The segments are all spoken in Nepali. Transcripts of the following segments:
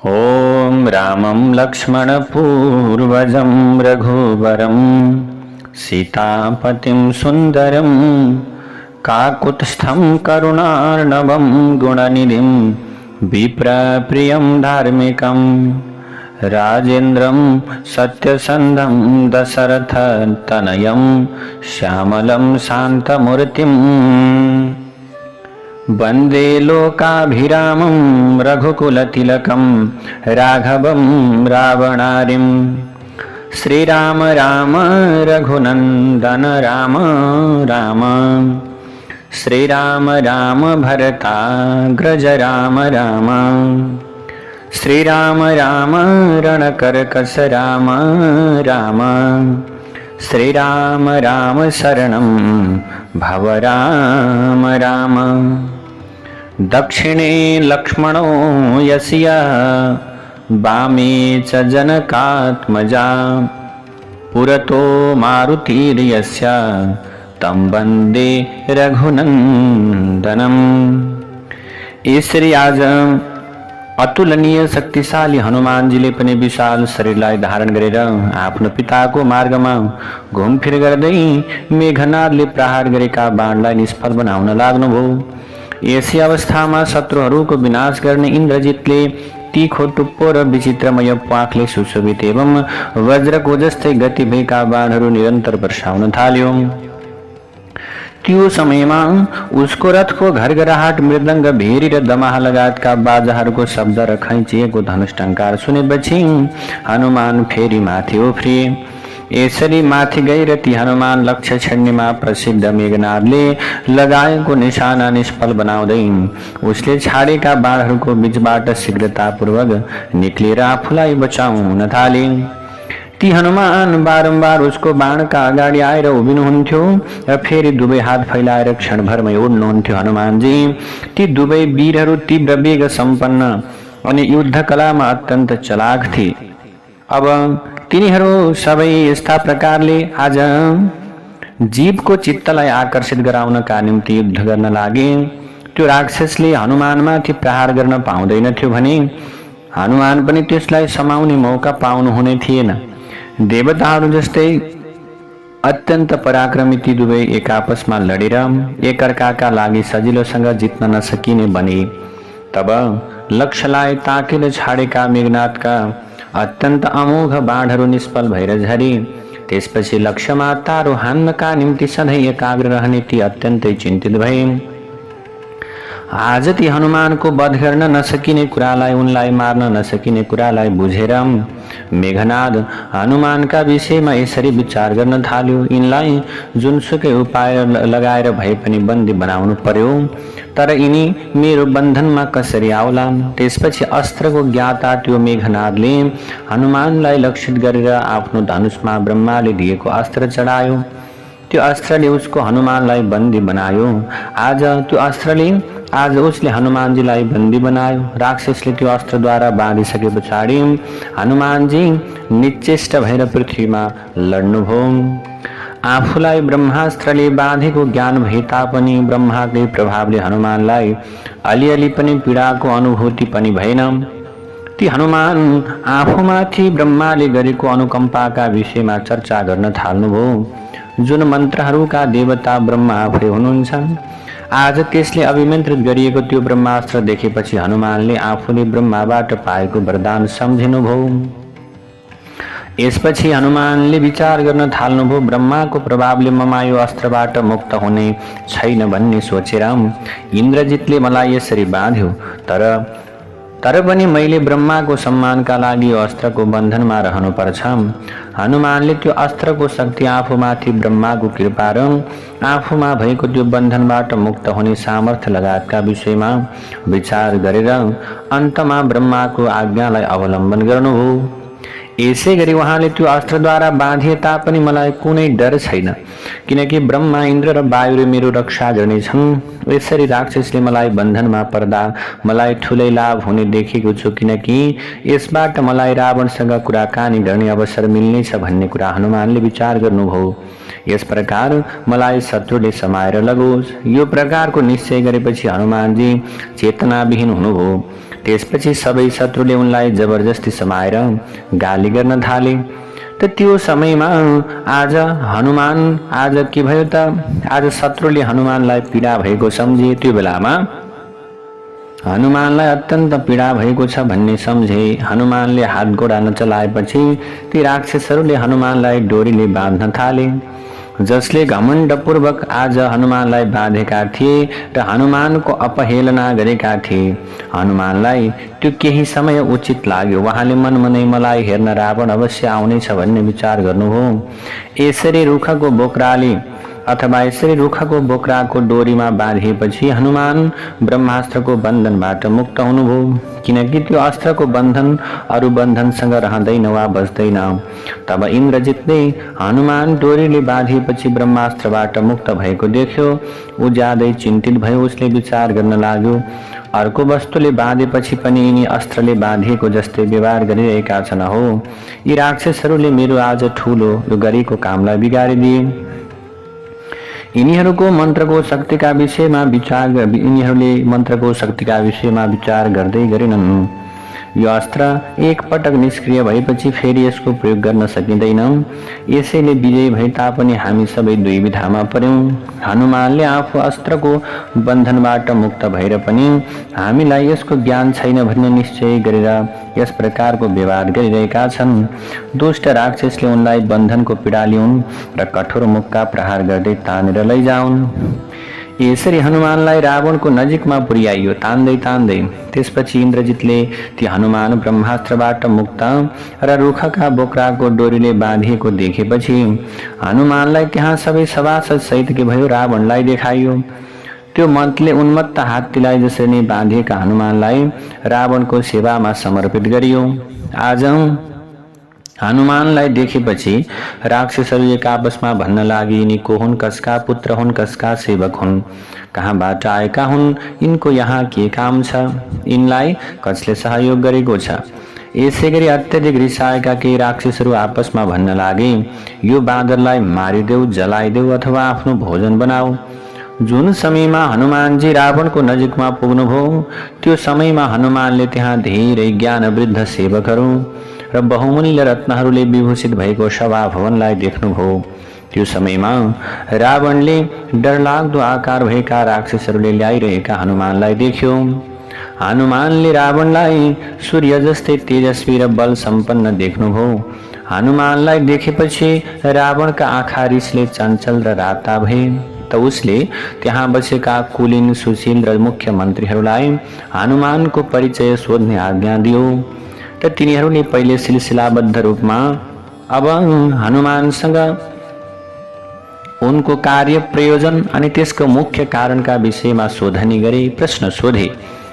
ॐ रामं लक्ष्मणपूर्वजं रघुवरं सीतापतिं सुन्दरं काकुत्स्थं करुणार्णवं गुणनिधिं विप्रप्रियं धार्मिकं राजेन्द्रं सत्यसन्धं दशरथतनयं श्यामलं शान्तमूर्तिम् वन्दे लोकाभिरामं रघुकुलतिलकं राघवं रावणारिं श्रीराम राम रघुनन्दन राम राम श्रीराम राम भरताग्रज राम राम श्रीराम राम रणकर्कश राम राम श्रीराम राम शरणं भव राम राम। दक्षिणे लक्ष्मणो यस्य वामे च जनकात्मजा पुरतो मारुतिर्यस्य तं वन्दे रघुनन्दनम्। इसरी आज अतुलनीय शक्तिशाली हनुमानजीले पनि विशाल शरीरलाई धारण गरेर आफ्नो पिताको मार्गमा घुमफिर गर्दै मेघनादले प्रहार गरेका बाणलाई निष्फल बनाउन लाग्नुभयो। यसै अवस्थामा शत्रुहरूको विनाश गर्ने इन्द्रजितले तीखो टुप्पो र विचित्रमय प्वाखले सुशोभित एवं वज्रको जस्तै गति भएका बाणहरू निरन्तर वर्षाउन थाल्यो। त्यो समयमा उसको रथको घरघराहट मृदङ्ग भेरी र दमाहा लगायतका बाजाहरूको शब्द र खैँचिएको धनुष टङ्कार सुनेपछि हनुमान फेरि माथि उफ्रिए। यसरी माथि गएर ती हनुमान लक्ष्य छेड्नेमा प्रसिद्ध मेघनादले लगाएको निशाना निष्फल बनाउँदै उसले छाडेका बाणहरूको बीचबाट शीघ्रतापूर्वक निक्लिएर आफूलाई बचाउन थाले। ती हनुमान बारम्बार उसको बाणका अगाडि आएर उभिनुहुन्थ्यो र फेरि दुवै हात फैलाएर क्षणभरमै उड्नुहुन्थ्यो। हनुमानजी ती दुवै वीरहरू तीव्र वेग सम्पन्न अनि युद्धकलामा अत्यन्त चलाक थिए। अब तिनीहरू सबै यस्ता प्रकारले आज जीवको चित्तलाई आकर्षित गराउनका निम्ति युद्ध गर्न लागे। त्यो राक्षसले हनुमानमाथि प्रहार गर्न पाउँदैनथ्यो भने हनुमान पनि त्यसलाई समाउने मौका पाउनुहुने थिएन। देवताहरू जस्तै अत्यन्त पराक्रमी ती दुवै एक आपसमा लडेर एकअर्काका लागि सजिलोसँग जित्न नसकिने बने। तब लक्ष्यलाई ताकेर छाडेका मेघनादका अत्यन्त अमोघ बाणहरू निष्फल भएर झरे। त्यसपछि लक्ष्यमा तारो हान्नका निम्ति सधैँ एकाग्र रहने ती अत्यन्तै चिन्तित भए। आज ती हनुमानको वध गर्न नसकिने कुरालाई, उनलाई मार्न नसकिने कुरालाई बुझेर मेघनाद हनुमानका विषयमा यसरी विचार गर्न थाल्यो। यिनलाई जुनसुकै उपाय लगाएर भए पनि बन्दी बनाउनु पर्यो, तर यिनी मेरो बन्धनमा कसरी आउलान्। त्यसपछि अस्त्रको ज्ञाता त्यो मेघनादले हनुमानलाई लक्षित गरेर आफ्नो धनुषमा ब्रह्माले दिएको अस्त्र चढायो। त्यो अस्त्रले उसको हनुमानलाई बन्दी बनायो। आज उसले हनुमानजीलाई बन्दी बनायो। राक्षसले त्यो अस्त्रद्वारा बाँधिसके पछाडि हनुमानजी निश्चेष्ट भएर पृथ्वीमा लड्नुभयो। आफूलाई ब्रह्मास्त्रले बाँधेको ज्ञान भए तापनि ब्रह्माकै प्रभावले हनुमानलाई अलिअलि पनि पीडाको अनुभूति पनि भएन। ती हनुमान आफूमाथि ब्रह्माले गरेको अनुकम्पाका विषयमा चर्चा गर्न थाल्नुभयो। जुन मन्त्रहरूका देवता ब्रह्मा आफै हुनुहुन्छ, आज त्यसले अभिमन्त्रित गरिएको त्यो ब्रह्मास्त्र देखेपछि हनुमानले आफूले ब्रह्माबाट पाएको वरदान सम्झिनुभयो। यसपछि हनुमानले विचार गर्न थाल्नुभयो, ब्रह्माको प्रभावले ममा यो अस्त्रबाट मुक्त हुने छैन भन्ने सोचेर इन्द्रजितले मलाई यसरी बाँध्यो। तर पनि मैले ब्रह्माको सम्मानका लागि यो अस्त्रको बन्धनमा रहनुपर्छ। हनुमानले त्यो अस्त्रको शक्ति आफूमाथि ब्रह्माको कृपा र आफूमा भएको त्यो बन्धनबाट मुक्त हुने सामर्थ्य लगायतका विषयमा विचार गरेर अन्तमा ब्रह्माको आज्ञालाई अवलम्बन गर्नुभयो। यसै गरी उहाँले त्यो अस्त्रद्वारा बाँधिए तापनि मलाई कुनै डर छैन, किनकि ब्रह्मा, इन्द्र र वायुले मेरो रक्षा गर्नेछन्। यसरी राक्षसले मलाई बन्धनमा पर्दा मलाई ठुलै लाभ हुने देखेको छु, किनकि यसबाट मलाई रावणसँग कुराकानी गर्ने अवसर मिल्नेछ भन्ने कुरा हनुमानले विचार गर्नुभयो। यस प्रकार मलाई शत्रुले समाएर लगोस्, यो प्रकारको निश्चय गरेपछि हनुमानजी चेतनाविहीन हुनुभयो। त्यसपछि सबै शत्रुले उनलाई जबरजस्ती समाएर गाली गर्न थाले। त त्यो समयमा आज के भयो त, आज शत्रुले हनुमानलाई पीडा भएको सम्झे। त्यो बेलामा हनुमानलाई अत्यन्त पीडा भएको छ भन्ने सम्झे। हनुमानले हात गोडा नचलाएपछि ती राक्षसहरूले हनुमानलाई डोरीले बाँध्न थाले, जसले घमण्डपूर्वक आज हनुमानलाई बाँधेका थिए र हनुमानको अपहेलना गरेका थिए। हनुमानलाई त्यो केही समय उचित लाग्यो। उहाँले मनमनै मलाई हेर्न रावण अवश्य आउनेछ भन्ने विचार गर्नुभयो। यसरी रुखको बोक्राको डोरीमा बाँधिएपछि हनुमान ब्रह्मास्त्रको बन्धनबाट मुक्त हुनुभयो, किनकि त्यो अस्त्रको बन्धन अरू बन्धनसँग रहँदैन वा बस्दैन। तब इन्द्रजितले हनुमान डोरीले बाँधिएपछि ब्रह्मास्त्रबाट मुक्त भएको देख्यो। ऊ ज्यादै चिन्तित भयो। उसले विचार गर्न लाग्यो, अर्को वस्तुले बाँधेपछि पनि यिनी अस्त्रले बाँधिएको जस्तै व्यवहार गरिरहेका छन्। हो, यी राक्षसहरूले मेरो आज ठुलो यो गरेको कामलाई बिगारिदिए। यिनीहरूले मन्त्रको शक्तिका विषयमा विचार गर्दै गरेनन्। यो अस्त्र एक पटक निष्क्रिय भएपछि फेरि यसको प्रयोग गर्न सकिँदैन। यसैले विजयी भए तापनि हामी सबै दुविधामा पर्यौं। हनुमानले आफू अस्त्रको बन्धनबाट मुक्त भएर पनि हामीलाई यसको ज्ञान छैन भन्ने निश्चय गरेर यस प्रकारको व्यवहार गरिरहेका छन्। दुष्ट राक्षसले उनलाई बन्धनको पीडा ल्याउन् र कठोर मुक्का प्रहार गर्दै तानेर लैजाउन्। यसरी हनुमानलाई रावणको नजिकमा पुर्याइयो, तान्दै। त्यसपछि इन्द्रजितले ती हनुमान ब्रह्मास्त्रबाट मुक्त र रुखका बोक्राको डोरीले बाँधिएको देखेपछि हनुमानलाई त्यहाँ सबै सभासद सहितकै भयो रावणलाई देखाइयो। त्यो मन्तले उन्मत्त हात्तीलाई जसरी नै बाँधिएका हनुमानलाई रावणको सेवामा समर्पित गरियो। आज हनुमानलाई देखेपछि राक्षसहरू एक आपसमा भन्न लागे, यिनी को हुन्, कसका पुत्र हुन्, कसका सेवक हुन्, कहाँबाट आएका हुन्, यिनको यहाँ के काम छ, यिनलाई कसले सहयोग गरेको छ। यसै गरी अत्यधिक रिसाएका केही राक्षसहरू आपसमा भन्न लागे, यो बाँदरलाई मारिदेऊ, जलाइदेऊ अथवा आफ्नो भोजन बनाऊ। जुन समयमा हनुमानजी रावणको नजिकमा पुग्नुभयो त्यो समयमा हनुमानले त्यहाँ धेरै ज्ञानवृद्ध सेवकहरू र बहुमूल्य रत्नहरूले विभूषित भएको सभा भवनलाई देख्नुभयो। त्यो समयमा रावणले डरलाग्दो आकार भएका राक्षसहरूले ल्याइरहेका हनुमानलाई देख्यो। हनुमानले रावणलाई सूर्य जस्तै तेजस्वी र बल सम्पन्न देख्नुभयो। हनुमानलाई देखेपछि रावणका आँखा रिसले चञ्चल र राता भए। त उसले त्यहाँ बसेका कुलीन, सुशील र मुख्यमन्त्रीहरूलाई हनुमानको परिचय सोध्ने आज्ञा दियो। त तिनीहरूले पहिले सिलसिलाबद्ध रूपमा अब हनुमानसँग उनको कार्य, प्रयोजन अनि त्यसको मुख्य कारणका विषयमा शोधनी गरे, प्रश्न सोधे।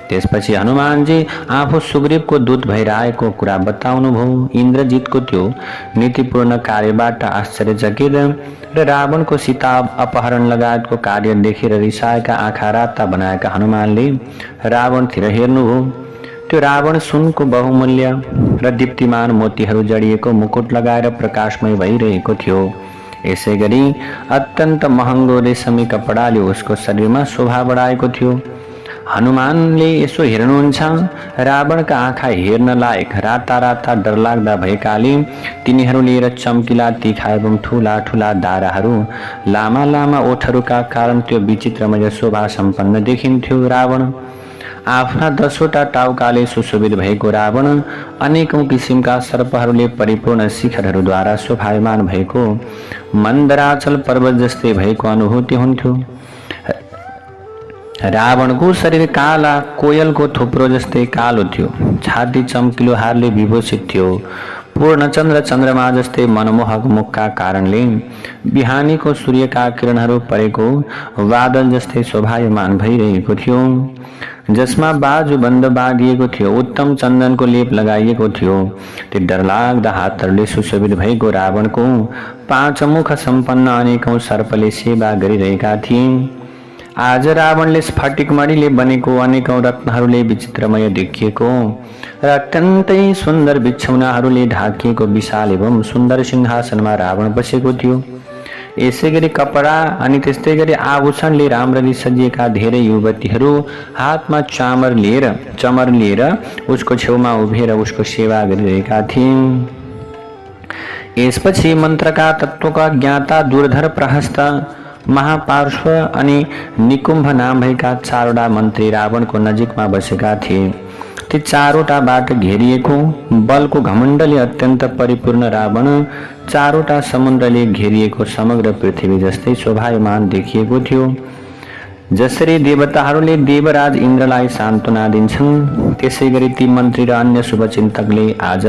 त्यसपछि हनुमानजी आफू सुग्रीवको दूत भएर आएको कुरा बताउनुभयो। इन्द्रजितको त्यो नीतिपूर्ण कार्यबाट आश्चर्यचकित र रावणको सीता अपहरण लगायतको कार्य देखेर रिसाएका आँखा राता बनाएका हनुमानले रावणतिर हेर्नुभयो। त्यो रावण सुनको बहुमूल्य र दीप्तिमान मोतीहरू जडिएको मुकुट लगाएर प्रकाशमय भइरहेको थियो। यसै गरी अत्यन्त महँगो रेशमी कपडाले उसको शरीरमा शोभा बढाएको थियो। हनुमानले यसो हेर्नुहुन्छ, रावणका आँखा हेर्न लायक राता राता डरलाग्दा भएकाले तिनीहरू लिएर चम्किला, तीखा एवं ठुला ठुला दाराहरू, लामा लामा ओठहरूका कारण त्यो विचित्रमय शोभा सम्पन्न देखिन्थ्यो। रावण आफ्ना 10वटा टाउकाले सुशोभित भएको रावण अनेकौं किसिमका सर्पहरूले परिपूर्ण शिखरहरूद्वारा शोभायमान भएको मन्दराचल पर्वत जस्तै भएको अनुभूति हुन्थ्यो। रावणको शरीर काला कोयलको थुप्रो जस्तै कालो थियो। छाती चम्किलो हारले विभूषित थियो। पूर्णचन्द्र चन्द्रमा जस्तै मनमोहक मुखका कारणले बिहानीको सूर्यका किरणहरू परेको बादल जस्तै शोभायमान भइरहेको थियो, जसमा बाजुबन्द बाँधिएको थियो। उत्तम चन्दनको लेप लगाइएको थियो। त्यो डरलाग्दा हातहरूले सुशोभित भएको रावणको 5 मुख सम्पन्न अनेकौं सर्पले सेवा गरिरहेका थिए। आज रावणले स्फटिकमणिले बनेको अनेकौं रत्नहरूले विचित्रमय देखिएको र अत्यन्तै सुन्दर बिछौनाहरूले ढाकिएको विशाल एवं सुन्दर सिंहासनमा रावण बसेको थियो। यसै गरी कपडा अनि त्यस्तै गरी आभूषणले राम्ररी सजिएका धेरै युवतीहरू हातमा चमर लिएर उसको छेउमा उभिएर उसको सेवा गरिरहेका थिए। यसपछि मन्त्रका तत्त्वका ज्ञाता दुर्धर प्रहस्त महापार्श्व अनि निकुम्भ नाम भएका 4वटा मन्त्री रावणको नजिकमा बसेका थिए। ती 4वटाबाट घेरिएको बलको घमण्डले अत्यन्त परिपूर्ण रावण 4वटा समुद्रले घेरिएको समग्र पृथ्वी जस्तै शोभायमान देखिएको थियो। जसरी देवताहरूले देवराज इन्द्रलाई सान्त्वना दिन्छन्, त्यसै गरी ती मन्त्री र अन्य शुभचिन्तकले आज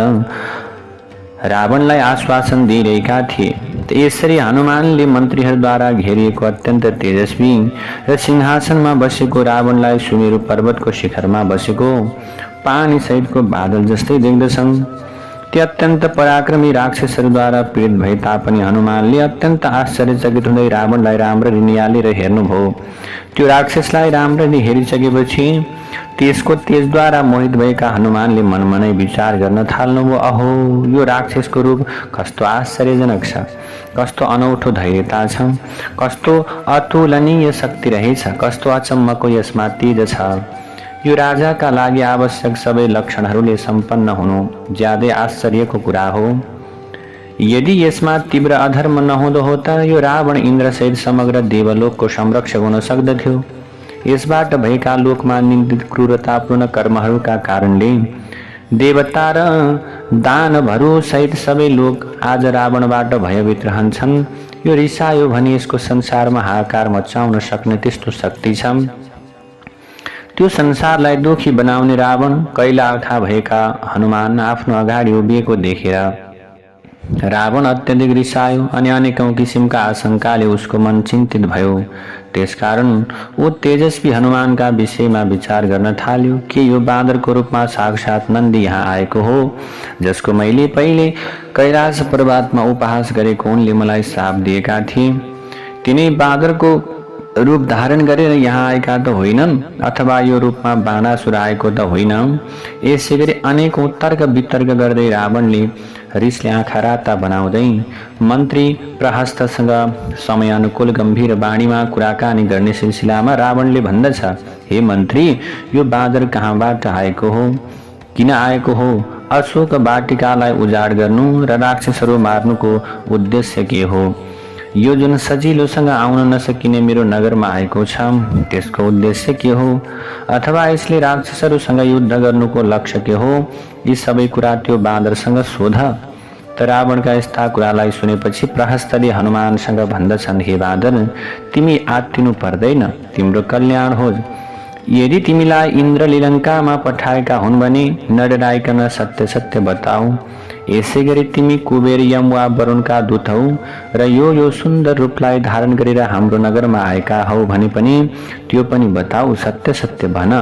रावणलाई आश्वासन दिइरहेका थिए। यसरी हनुमानले मन्त्रीहरूद्वारा घेरिएको अत्यन्त तेजस्वी र सिंहासनमा बसेको रावणलाई सुमेरु पर्वतको शिखरमा बसेको पानी सहितको बादल जस्तै देख्दछन्। ती अत्यन्त पराक्रमी राक्षसहरूद्वारा पीडित भए तापनि हनुमानले अत्यन्त आश्चर्यचकित हुँदै रावणलाई राम्ररी निहालेर हेर्नुभयो। त्यो राक्षसलाई राम्ररी हेरिसकेपछि त्यसको तेजद्वारा मोहित भएका हनुमानले मनमनै विचार गर्न थाल्नुभयो, अहो यो राक्षसको रूप कस्तो आश्चर्यजनक छ, कस्तो अनौठो धैर्यता छ, कस्तो अतुलनीय शक्ति रहेछ, कस्तो अचम्मको यसमा तेज छ। यो राजाका लागि आवश्यक सबै लक्षणहरूले सम्पन्न हुनु ज्यादै आश्चर्यको कुरा हो। यदि यसमा तीव्र अधर्म नहुँदो हो त यो रावण इन्द्रसहित समग्र देवलोकको संरक्षक हुन सक्दथ्यो। यसबाट भएका लोकमा निन्दित क्रूरतापूर्ण कर्महरूका कारणले देवता र दानवहरू सहित सबै लोक आज रावणबाट भयभीत रहन्छन्। यो रिसायो भने यसको संसारमा हाहाकार मचाउन सक्ने त्यस्तो शक्ति छ। त्यो संसारलाई दुखी बनाउने रावण कैलाखा भएका हनुमान आफ्नो अगाडि उभिएको देखेर रावण अत्यधिक रिसायो अनि अनेकौं किसिमका आशंकाले उसको मन चिन्तित भयो। त्यसकारण ऊ तेजस्वी हनुमानका विषयमा विचार गर्न थाल्यो कि यो बाँदरको रूपमा साक्षात नन्दी यहाँ आएको हो, जसको मैले पहिले कैलाश पर्वतमा उपहास गरेको उनले मलाई श्राप दिएका थिए। तिनै बाँदरको रूप धारण गरेर यहाँ आएका त होइनन्, अथवा यो रूपमा बाणासुर आएको त होइन। यसै गरी अनेकौं तर्क वितर्क गर्दै रावणले रिसले आँखा राता बनाउँदै मन्त्री प्रहस्तसँग समयानुकूल गम्भीर बाणीमा कुराकानी गर्ने सिलसिलामा रावणले भन्दछ, हे मन्त्री, यो बाँदर कहाँबाट आएको हो, किन आएको हो? अशोक वाटिकालाई उजाड गर्नु र राक्षसहरू मार्नुको उद्देश्य के हो? यो जुन सजिलोसँग आउन नसकिने मेरो नगरमा आएको छ, त्यसको उद्देश्य के हो? अथवा यसले राक्षसहरूसँग युद्ध गर्नुको लक्ष्य के हो? यी सबै कुरा त्यो बाँदरसँग सोध। त रावणका यस्ता कुरालाई सुनेपछि प्रहस्तले हनुमानसँग भन्दछन्, हे बाँदर, तिमी आत्तिनु पर्दैन, तिम्रो कल्याण होस्। यदि तिमीलाई इन्द्रले लङ्कामा पठाएका हुन् भने नडराइकन सत्य सत्य बताऊ। यसै गरी तिमी कुबेर यम वा वरुणका दूत हौ र यो सुन्दर रूपलाई धारण गरेर हाम्रो नगरमा आएका हौ भने पनि त्यो पनि बताऊ, सत्य सत्य भन।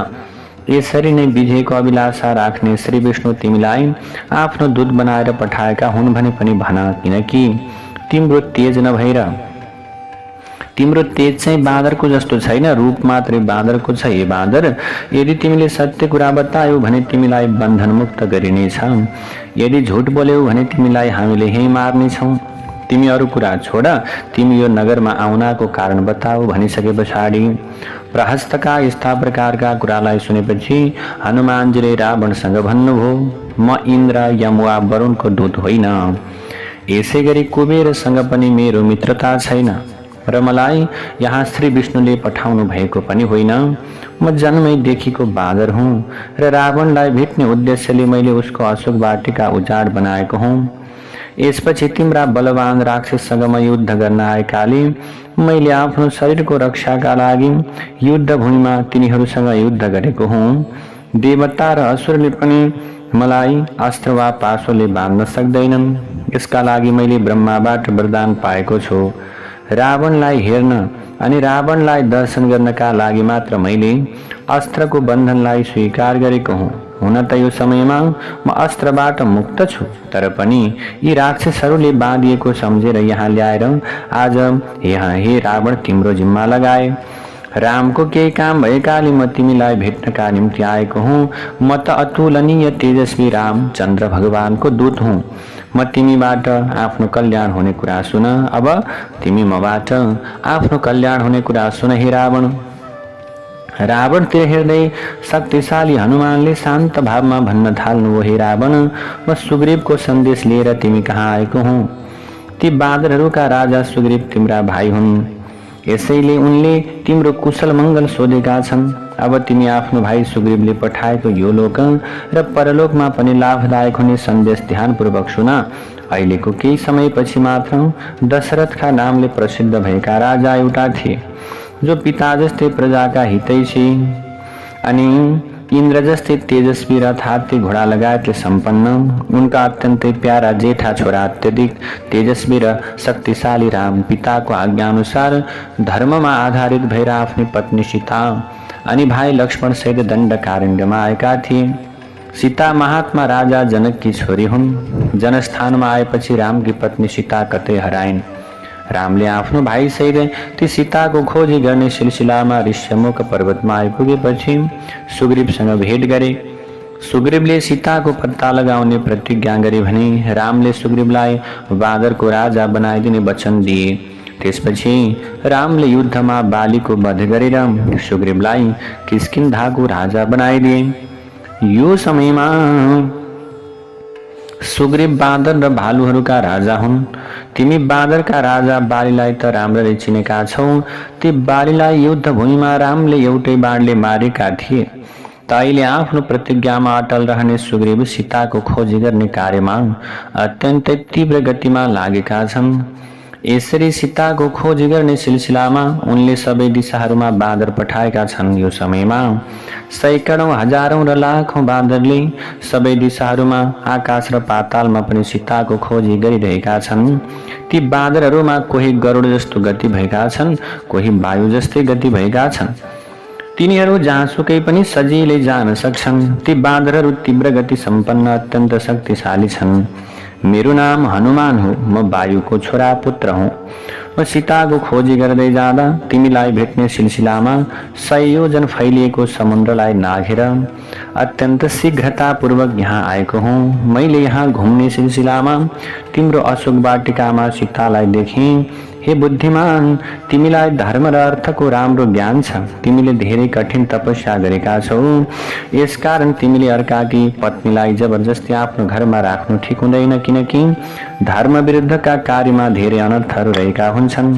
यसरी नै विजयको अभिलाषा राख्ने श्री विष्णु तिमीलाई आफ्नो दूत बनाएर पठाएका हुन् भने पनि भन, किनकि तिम्रो तेज नभएर तिम्रो तेज चाहिँ बाँदरको जस्तो छैन, रूप मात्रै बाँदरको छ। हे बाँदर, यदि तिमीले सत्य कुरा बतायौ भने तिमीलाई बन्धन मुक्त गरिनेछ, यदि झुट बोल्यौ भने तिमीलाई हामीले यहीँ मार्नेछौँ। तिमी अरू कुरा छोड, तिमी यो नगरमा आउनको कारण बताऊ। भनिसके पछाडि प्रहस्तका यस्ता प्रकारका कुरालाई सुनेपछि हनुमानजीले रावणसँग भन्नुभयो, म इन्द्र यम वा वरुणको दूत होइन। यसै गरी कुबेरसँग पनि मेरो मित्रता छैन र मलाई यहाँ श्री विष्णुले पठाउनु भएको पनि होइन। म जन्मैदेखिको बाँदर हुँ र रावणलाई भेट्ने उद्देश्यले मैले उसको अशोक वाटिका उजाड बनाएको हुँ। यसपछि तिम्रा बलवान राक्षससँग म युद्ध गर्न आएकाले मैले आफ्नो शरीरको रक्षाका लागि युद्ध भूमिमा तिनीहरूसँग युद्ध गरेको हुँ। देवता र असुरले पनि मलाई अस्त्र वा पाशोले बाँध्न सक्दैनन्। यसका लागि मैले ब्रह्माबाट वरदान पाएको छु। रावणलाई हेर्न अनि रावणलाई दर्शन गर्नका लागि मात्र मैले अस्त्रको बन्धनलाई स्वीकार गरेको हुँ। हुन त यो समयमा म अस्त्रबाट मुक्त छु, तर पनि यी राक्षसहरूले बाँधिएको सम्झेर यहाँ ल्याएर आज यहाँ हे रावण तिम्रो जिम्मा लगाए। रामको केही काम भएकाले म तिमीलाई भेट्नका निम्ति आएको हुँ। म त अतुलनीय तेजस्वी रामचन्द्र भगवानको दूत हुँ। म तिमीबाट आफ्नो कल्याण हुने कुरा सुन। अब तिमी मबाट आफ्नो कल्याण हुने कुरा सुन हे रावण। रावणतिर हेर्दै शक्तिशाली हनुमानले शान्त भावमा भन्न थाल्नु, हे रावण, म सुग्रीवको सन्देश लिएर तिमी कहाँ आएको हुँ। ती बाँदरहरूका राजा सुग्रीव तिम्रा भाइ हुन्, यसैले उनले तिम्रो कुशल मङ्गल सोधेका छन्। अब तिमी आफ्नो भाइ सुग्रीवले पठाएको यो लोक र परलोकमा पनि लाभदायक हुने सन्देश ध्यानपूर्वक सुन। अहिलेको केही समयपछि मात्र दशरथका नामले प्रसिद्ध भएका राजा एउटा थिए, जो पिता जस्तै प्रजाका हितैषी अनि इन्द्र जस्तै तेजस्वी र हात्ती घोडा लगायतले सम्पन्न। उनका अत्यन्तै प्यारा जेठा छोरा अत्यधिक तेजस्वी र शक्तिशाली राम पिताको आज्ञा अनुसार धर्ममा आधारित भएर आफ्नी पत्नी सीता अनि भाइ लक्ष्मण सहित दण्डकारण्यमा आएका थिए। सीता महात्मा राजा जनककी छोरी हुन्। जनस्थानमा आएपछि रामकी पत्नी सीता कतै हराइन्। रामले आफ्नो भाइ सहित ती सीताको खोजी गर्ने सिलसिलामा ऋष्यमुख पर्वतमा आइपुगेपछि सुग्रीवसँग भेट गरे। सुग्रीवले सीताको पत्ता लगाउने प्रतिज्ञा गरे भने रामले सुग्रीवलाई बाँदरको राजा बनाइदिने वचन दिए। त्यसपछि रामले युद्धमा बालीको वध गरेर सुग्रीवलाई किष्किन्धाको राजा बनाइदिए। यो समयमा सुग्रीव बाँदर र भालुहरूका राजा हुन्। तिमी बाँदरका राजा बालीलाई त राम्ररी चिनेका छौ। ती बालीलाई युद्ध भूमिमा रामले एउटै बाणले मारेका थिए। तैले आफ्नो प्रतिज्ञामा अटल रहने सुग्रीव सीताको खोजी गर्ने कार्यमा अत्यन्तै तीव्र गतिमा लागेका छन्। यसरी सीताको खोजी गर्ने सिलसिलामा उनले सबै दिशाहरूमा बाँदर पठाएका छन्। यो समयमा सैकडौं हजारौं र लाखौं बाँदरले सबै दिशाहरूमा आकाश र पातालमा पनि सीताको खोजी गरिरहेका छन्। ती बाँदरहरूमा कोही गरुड जस्तो गति भएका छन्, कोही वायु जस्तै गति भएका छन्। तिनीहरू जहाँसुकै पनि सजिलै जान सक्छन्। ती बाँदरहरू तीव्र गति सम्पन्न अत्यन्त शक्तिशाली छन्। मेरो नाम हनुमान हो, म वायुको छोरा पुत्र हुँ। म सीताको खोजी गर्दै जाँदा तिमीलाई भेट्ने सिलसिलामा 100 योजन फैलिएको समुद्रलाई नाघेर अत्यन्त शीघ्रतापूर्वक यहाँ आएको हुँ। मैले यहाँ घुम्ने सिलसिलामा तिम्रो अशोक वाटिकामा सीतालाई देखेँ। हे बुद्धिमान, तिमीलाई धर्म र अर्थको राम्रो ज्ञान छ। तिमीले धेरै कठिन तपस्या गरेका छौ, यसकारण तिमीले अर्काकी पत्नीलाई जबरजस्ती आफ्नो घरमा राख्नु ठिक हुँदैन, किनकि धर्म विरुद्धका कार्यमा धेरै अनर्थहरू रहेका हुन्छन्।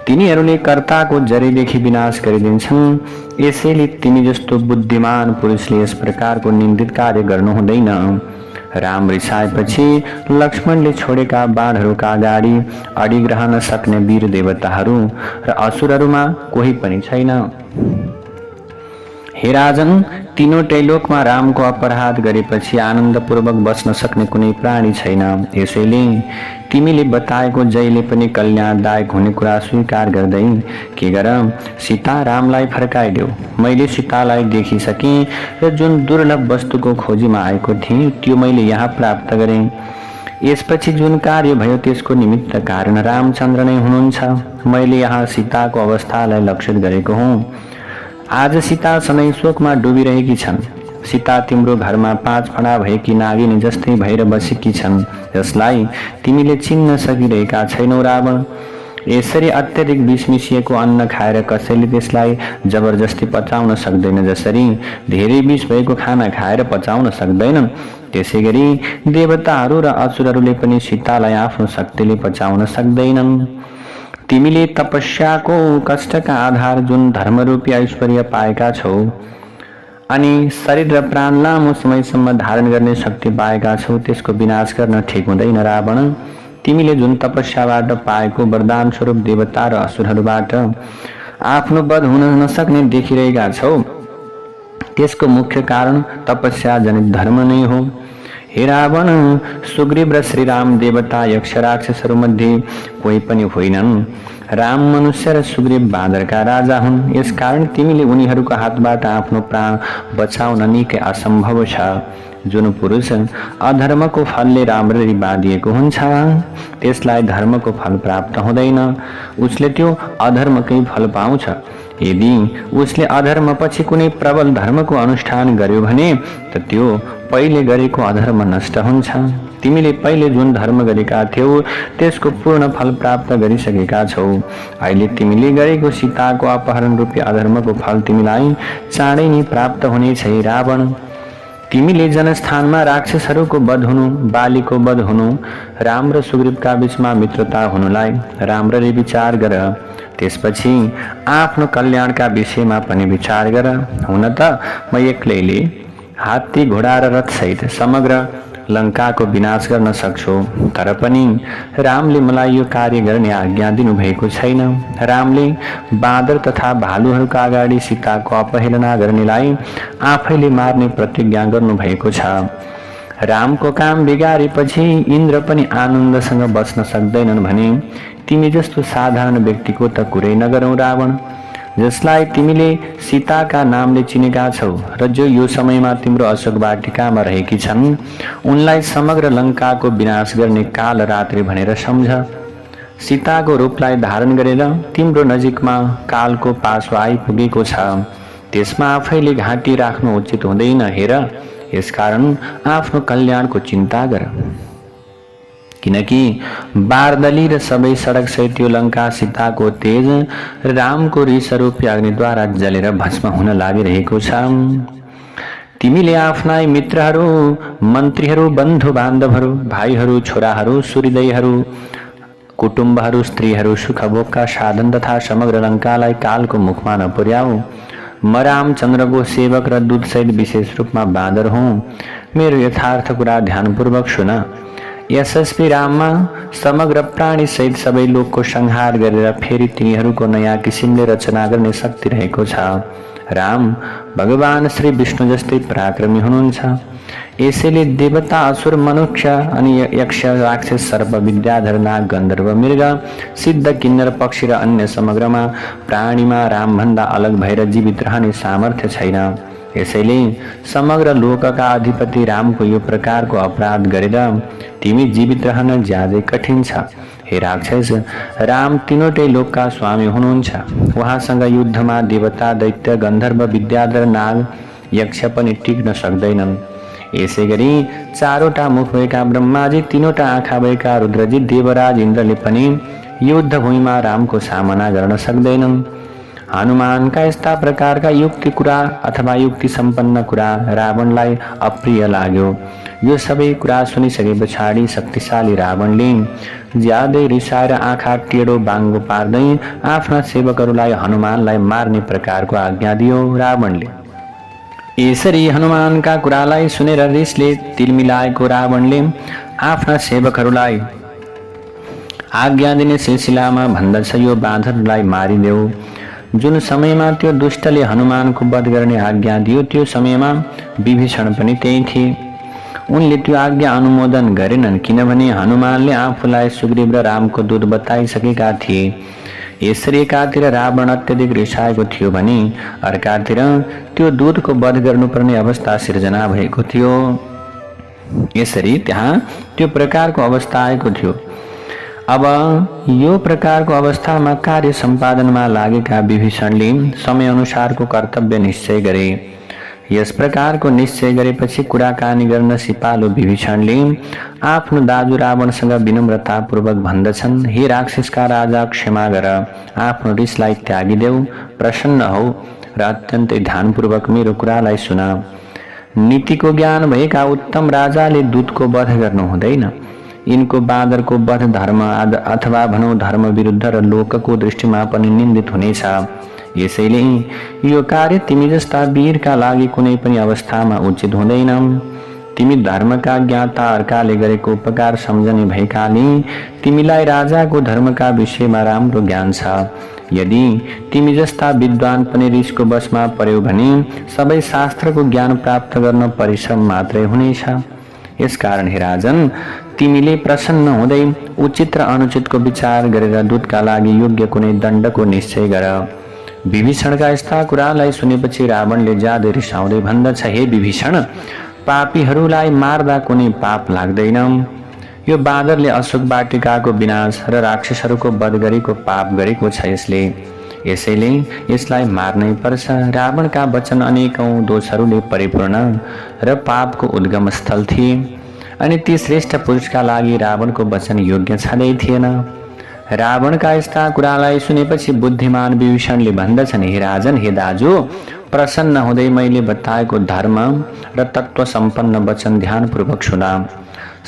तिनीहरूले कर्ताको जरीदेखि विनाश गरिदिन्छन्। यसैले तिमी जस्तो बुद्धिमान पुरुषले यस प्रकारको निन्दित कार्य गर्नु हुँदैन। राम रिसाएपछि लक्ष्मणले छोडेका बाणहरूका अगाडि अडिग्रहन सक्ने वीर देवताहरू र असुरहरूमा कोही पनि छैन। हे राजन, तीनवटै लोकमा रामको अपराध गरेपछि आनन्दपूर्वक बस्न सक्ने कुनै प्राणी छैन। यसैले तिमीले बताएको जहिले पनि कल्याणदायक हुने कुरा स्वीकार गर्दै के गर, सीता रामलाई फर्काइदेऊ। मैले सीतालाई देखिसकेँ र जुन दुर्लभ वस्तुको खोजीमा आएको थिएँ त्यो मैले यहाँ प्राप्त गरेँ। यसपछि जुन कार्य भयो त्यसको निमित्त कारण रामचन्द्र नै हुनुहुन्छ। मैले यहाँ सीताको अवस्थालाई लक्षित गरेको हुँ। आज सीता सधैँ शोकमा डुबिरहेकी छन्। सीता तिम्रो घरमा 5 फणा भएकी नागिनी जस्तै भएर बसेकी छन्, जसलाई तिमीले चिन्न सकिरहेका छैनौ रावण। यसरी अत्यधिक विष मिसिएको अन्न खाएर कसैले त्यसलाई जबरजस्ती पचाउन सक्दैन, जसरी धेरै विष भएको खाना खाएर पचाउन सक्दैनन्, त्यसै गरी देवताहरू र असुरहरूले पनि सीतालाई आफ्नो शक्तिले पचाउन सक्दैनन्। तिमीले तपस्याको कष्टका आधार जुन धर्मरूपी ऐश्वर्य पाएका छौ अनि शरीर र प्राण लामो समयसम्म धारण गर्ने शक्ति पाएका छौ, त्यसको विनाश गर्न ठिक हुँदैन रावण। तिमीले जुन तपस्याबाट पाएको वरदान स्वरूप देवता र असुरहरूबाट आफ्नो वध हुन नसक्ने देखिरहेका छौ, त्यसको मुख्य कारण तपस्या जनित धर्म नै हो। हे रावण, सुग्रीव र श्रीराम देवता यक्ष राक्षसहरू मध्ये कोही पनि होइनन्। राम मनुष्य र सुग्रीव बाँदरका राजा हुन्। यसकारण तिमीले उनीहरूको हातबाट आफ्नो प्राण बचाउन निकै असम्भव छ। जुन पुरुष अधर्मको फलले राम्ररी बाँधिएको हुन्छ त्यसलाई धर्मको फल प्राप्त हुँदैन, उसले त्यो अधर्मकै फल पाउँछ। यदि उसले अधर्मपछि कुनै प्रबल धर्मको अनुष्ठान गर्यो भने त त्यो पहिले गरेको अधर्म नष्ट हुन्छ। तिमीले पहिले जुन धर्म गरेका थियौ त्यसको पूर्ण फल प्राप्त गरिसकेका छौ। अहिले तिमीले गरेको सीताको अपहरण रूपी अधर्मको फल तिमीलाई चाँडै नै प्राप्त हुनेछ हे रावण। तिमीले जनस्थानमा राक्षसहरूको वध हुनु, बालीको वध हुनु, राम र सुग्रीवका बीचमा मित्रता हुनुलाई राम्ररी विचार गर। त्यसपछि आफ्नो कल्याणका विषयमा पनि विचार गर। हुन त म एक्लैले हात्ती घोडा र रथसहित समग्र लङ्काको विनाश गर्न सक्छु, तर पनि रामले मलाई यो कार्य गर्ने आज्ञा दिनुभएको छैन। रामले बाँदर तथा भालुहरूका अगाडि सीताको अपहेलना गर्नेलाई आफैले मार्ने प्रतिज्ञा गर्नुभएको छ। रामको काम बिगारेपछि इन्द्र पनि आनन्दसँग बस्न सक्दैनन् भने तिमी जस्तो साधारण व्यक्तिको त कुरै नगरौँ रावण, जसलाई तिमीले सीताका नामले चिनेका छौ र जो यो समयमा तिम्रो अशोक वाटिकामा रहेकी छन्, उनलाई समग्र लङ्काको विनाश गर्ने काल रात्रि भनेर सम्झ। सीताको रूपलाई धारण गरेर तिम्रो नजिकमा कालको पासो आइपुगेको छ, त्यसमा आफैले घाँटी राख्नु उचित हुँदैन हेर। यसकारण आफ्नो कल्याणको चिन्ता गर, किनकि बारदली र सबै सडक सहित यो लङ्का सीताको तेज रामको रिसरूपी अग्निद्वारा जलेर भस्म हुन लागिरहेको छ। तिमीले आफ्ना मित्रहरू, मन्त्रीहरू, बन्धु बान्धवहरू, भाइहरू, छोराहरू, सूर्यदयहरू, कुटुम्बहरू, स्त्रीहरू, सुखभोगका साधन तथा समग्र लङ्कालाई कालको मुखमा नपुर्याऊ। म रामचन्द्रको सेवक र दूतसहित विशेष रूपमा बाँदर हुँ। मेरो यथार्थ कुरा ध्यानपूर्वक सुन। यशस्वी राममा समग्र प्राणी सहित सबै लोकको संहार गरेर फेरि तिनीहरूको नयाँ किसिमले रचना गर्ने शक्ति रहेको छ। राम भगवान श्री विष्णु जस्तै पराक्रमी हुनुहुन्छ। यसैले देवता, असुर, मनुष्य अनि यक्ष, राक्षस, सर्प, विद्याधर, नाग, गन्धर्व, मृग, सिद्ध, किन्नर, पक्षी र अन्य समग्रमा प्राणीमा रामभन्दा अलग भएर जीवित रहने सामर्थ्य छैन। यसैले समग्र लोकका अधिपति रामको यो प्रकारको अपराध गरेर तिमी जीवित रहन ज्यादै कठिन छ। हे राक्षस, राम तीनवटै लोकका स्वामी हुनुहुन्छ। उहाँसँग युद्धमा देवता, दैत्य, गन्धर्व, विद्याधर, नाग, यक्ष पनि टिक्न सक्दैनन्। यसै गरी चारवटा मुख भएका ब्रह्माजी, तीनवटा आँखा भएका रुद्रजी, देवराज इन्द्रले पनि युद्ध भूमिमा रामको सामना गर्न सक्दैनन्। हनुमानका यस्ता प्रकारका युक्ति कुरा अथवा युक्ति सम्पन्न कुरा रावणलाई अप्रिय लाग्यो। यो सबै कुरा सुनिसके पछाडि शक्तिशाली रावणले ज्यादै रिसाएर आँखा टेढो बाङ्गो पार्दै आफ्ना सेवकहरूलाई हनुमानलाई मार्ने प्रकारको आज्ञा दियो। रावणले यसरी हनुमानका कुरालाई सुनेर रिसले तिलमिलाएको रावणले आफ्ना सेवकहरूलाई आज्ञा दिने सिलसिलामा भन्दछ, यो बाँदरलाई मारिदेऊ। जुन समयमा त्यो दुष्टले हनुमानको वध गर्ने आज्ञा दियो त्यो समयमा विभीषण पनि त्यही थिए। उनले त्यो आज्ञा अनुमोदन गरेनन्, किनभने हनुमानले आफूलाई सुग्रीव र रामको दूत बताइसकेका थिए। यसरी एकातिर रावण अत्यधिक रिसाएको थियो भने अर्कातिर त्यो दूतको वध गर्नुपर्ने अवस्था सिर्जना भएको थियो। यसरी त्यहाँ त्यो प्रकारको अवस्था आएको थियो। अब यो प्रकारको अवस्थामा कार्य सम्पादनमा लागेका विभीषणले समय अनुसारको कर्तव्य निश्चय गरे। यस प्रकारको निश्चय गरेपछि कुराकानी गर्न सिपालु विभीषणले आफ्नो दाजु रावणसँग विनम्रतापूर्वक भन्दछन्, हे राक्षसका राजा, क्षमा गर, आफ्नो रिसलाई त्यागिदेऊ, प्रसन्न हौ र अत्यन्तै ध्यानपूर्वक मेरो कुरालाई सुना। नीतिको ज्ञान भएका उत्तम राजाले दूतको वध गर्नु हुँदैन। यिनको बाँदरको वध धर्म अथवा भनौँ धर्म विरुद्ध र लोकको दृष्टिमा पनि निन्दित हुनेछ। यसैले यो कार्य तिमी जस्ता वीरका लागि कुनै पनि अवस्थामा उचित हुँदैन। तिमी धर्मका ज्ञाता अर्काले गरेको उपकार सम्झने भएकाले तिमीलाई राजाको धर्मका विषयमा राम्रो ज्ञान छ। यदि तिमी जस्ता विद्वान पनि रिसको बसमा पर्यौ भने सबै शास्त्रको ज्ञान प्राप्त गर्न परिश्रम मात्रै हुनेछ। यसकारण हे राजन, तिमीले प्रसन्न हुँदै उचित र अनुचितको विचार गरेर दूतका लागि योग्य कुनै दण्डको निश्चय गर। विभीषणका यस्ता कुरालाई सुनेपछि रावणले ज्यादै रिसाउँदै भन्दछ, हे विभीषण, पापीहरूलाई मार्दा कुनै पाप लाग्दैन। यो बाँदरले अशोक वाटिकाको विनाश र राक्षसहरूको वध गरेको पाप गरेको छ। यसले यसैले यसलाई मार्नै पर्छ। रावणका वचन अनेकौं दोषहरूले परिपूर्ण र पापको उद्गम स्थल थिए अनि ती श्रेष्ठ पुरुषका लागि रावणको वचन योग्य छँदै थिएन। रावणका यस्ता कुरालाई सुनेपछि बुद्धिमान विभीषणले भन्दछन्, हे राजन, हे दाजु, प्रसन्न हुँदै मैले बताएको धर्म र तत्व सम्पन्न वचन ध्यानपूर्वक सुना।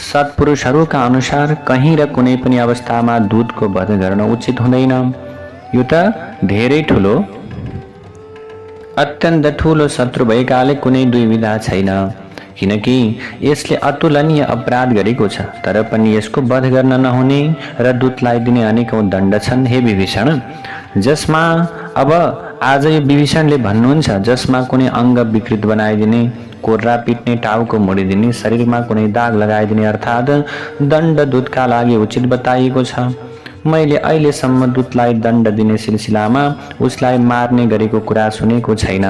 सत्पुरुषहरूका अनुसार कहीँ र कुनै पनि अवस्थामा दूतको वध गर्न उचित हुँदैन। यो त धेरै ठुलो, अत्यन्त ठुलो शत्रु भएकाले कुनै दुविधा छैन, किनकि यसले अतुलनीय अपराध गरेको छ। तर पनि यसको वध गर्न नहुने र दूतलाई दिने अनेकौं दण्ड छन्। हे विभीषण, जसमा अब आज यो विभीषणले भन्नुहुन्छ, जसमा कुनै अङ्ग विकृत बनाइदिने, कोर्रा पिट्ने, टाउको मोडिदिने, शरीरमा कुनै दाग लगाइदिने अर्थात् दण्ड दूतका लागि उचित बताइएको छ। मैले अहिलेसम्म दूतलाई दण्ड दिने सिलसिलामा उसलाई मार्ने गरेको कुरा सुनेको छैन।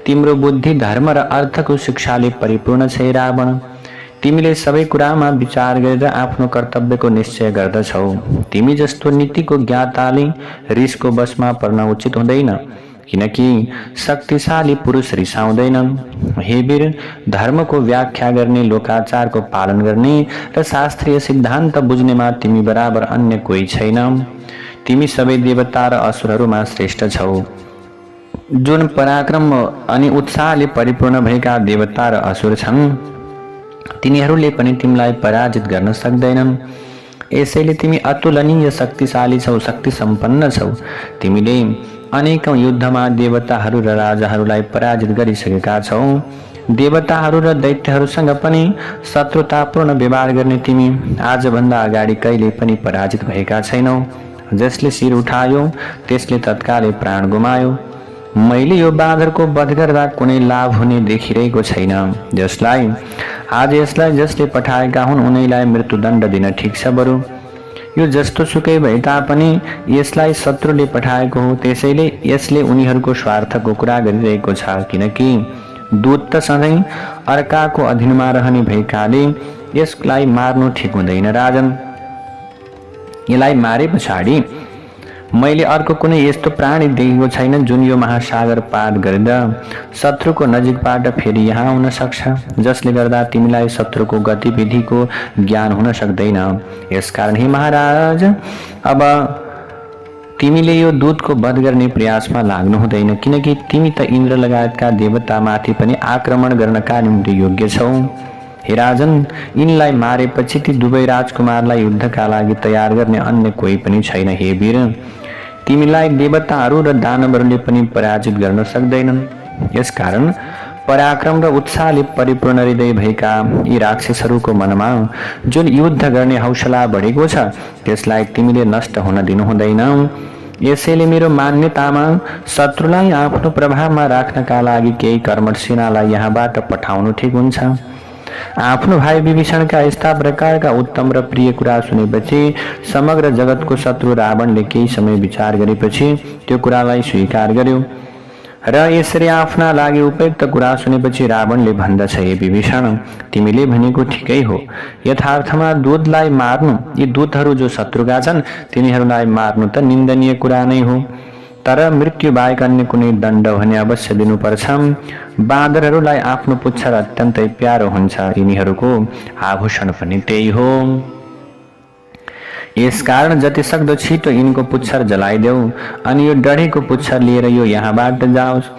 तिम्रो बुद्धि धर्म र अर्थको शिक्षाले परिपूर्ण छ रावण। तिमीले सबै कुरामा विचार गरेर आफ्नो कर्तव्यको निश्चय गर्दछौ। तिमी जस्तो नीतिको ज्ञाताले रिसको वशमा पर्न उचित हुँदैन, किनकि शक्तिशाली पुरुष रिसाउँदैनन्। हे वीर, धर्मको व्याख्या गर्ने, लोकाचारको पालन गर्ने र शास्त्रीय सिद्धान्त बुझ्नेमा तिमी बराबर अन्य कोही छैन। तिमी सबै देवता र असुरहरूमा श्रेष्ठ छौ। जुन पराक्रम अनि उत्साहले परिपूर्ण भएका देवता र असुर छन्, तिनीहरूले पनि तिमीलाई पराजित गर्न सक्दैनन्। यसैले तिमी अतुलनीय शक्तिशाली छौ, शक्ति सम्पन्न छौ। तिमीले अनेकौं युद्धमा देवताहरू र राजाहरूलाई पराजित गरिसकेका छौ। देवताहरू र दैत्यहरूसँग पनि शत्रुतापूर्ण व्यवहार गर्ने तिमी आजभन्दा अगाडि कहिले पनि पराजित भएका छैनौ। जसले शिर उठायो त्यसले तत्कालै प्राण गुमायो। मैले यो बाँदरको वध गर्दा कुनै लाभ हुने देखिरहेको छैन। यसलाई जसले पठाएका हुन् उनीलाई मृत्युदण्ड दिन ठिक छ। बरु यो जस्तो सुकै भए तापनि यसलाई शत्रुले पठाएको हो, त्यसैले यसले उनीहरूको स्वार्थको कुरा गरिरहेको छ। किनकि दूत त सधैँ अर्काको अधीनमा रहने भएकाले यसलाई मार्नु ठिक हुँदैन। राजन, यसलाई मारे पछाडि मैले अर्को कुनै यस्तो प्राणी देखेको छैन जुन यो महासागर पार गरेर शत्रुको नजिकबाट फेरि यहाँ आउन सक्छ, जसले गर्दा तिमीलाई शत्रुको गतिविधिको ज्ञान हुन सक्दैन। यसकारण हे महाराज, अब तिमीले यो दूतको वध गर्ने प्रयासमा लाग्नु हुँदैन, किनकि तिमी त इन्द्र लगायतका देवतामाथि पनि आक्रमण गर्नका निम्ति योग्य छौ। हे राजन, यिनलाई मारेपछि ती दुवै राजकुमारलाई युद्धका लागि तयार गर्ने अन्य कोही पनि छैन। हे वीर, तिमीलाई देवताहरू र दानवहरूले पनि पराजित गर्न सक्दैनन्। यसकारण पराक्रम र उत्साहले परिपूर्ण हृदय भएका यी राक्षसहरूको मनमा जुन युद्ध गर्ने हौसला बढेको छ, त्यसलाई तिमीले नष्ट हुन दिनु हुँदैन। यसैले मेरो मान्यतामा शत्रुलाई आफ्नो प्रभावमा राख्नका लागि केही कर्मठ सेनालाई यहाँबाट पठाउनु ठिक हुन्छ। आफ्नो भाइ विभीषणका यस्ता प्रकारका उत्तम र प्रिय कुरा सुनेपछि समग्र जगतको शत्रु रावणले केही समय विचार गरेपछि त्यो कुरालाई स्वीकार गर्यो र यसरी आफ्ना लागि उपयुक्त कुरा सुनेपछि रावणले भन्दछ, हे विभीषण, तिमीले भनेको ठिकै हो। यथार्थमा दूतलाई मार्नु, यी दूतहरू जो शत्रुका छन् तिनीहरूलाई मार्नु त निन्दनीय कुरा नै हो। तर मृत्यु बाहेक अन्य कुनै दण्ड भने अवश्य दिनुपर्छ। बाँदरहरूलाई आफ्नो पुच्छर अत्यन्तै प्यारो हुन्छ, यिनीहरूको आभूषण पनि त्यही हो। यसकारण जति सक्दो छिटो यिनको पुच्छर जलाइदेऊ अनि यो डढेको पुच्छर लिएर यो यहाँबाट जाओस्।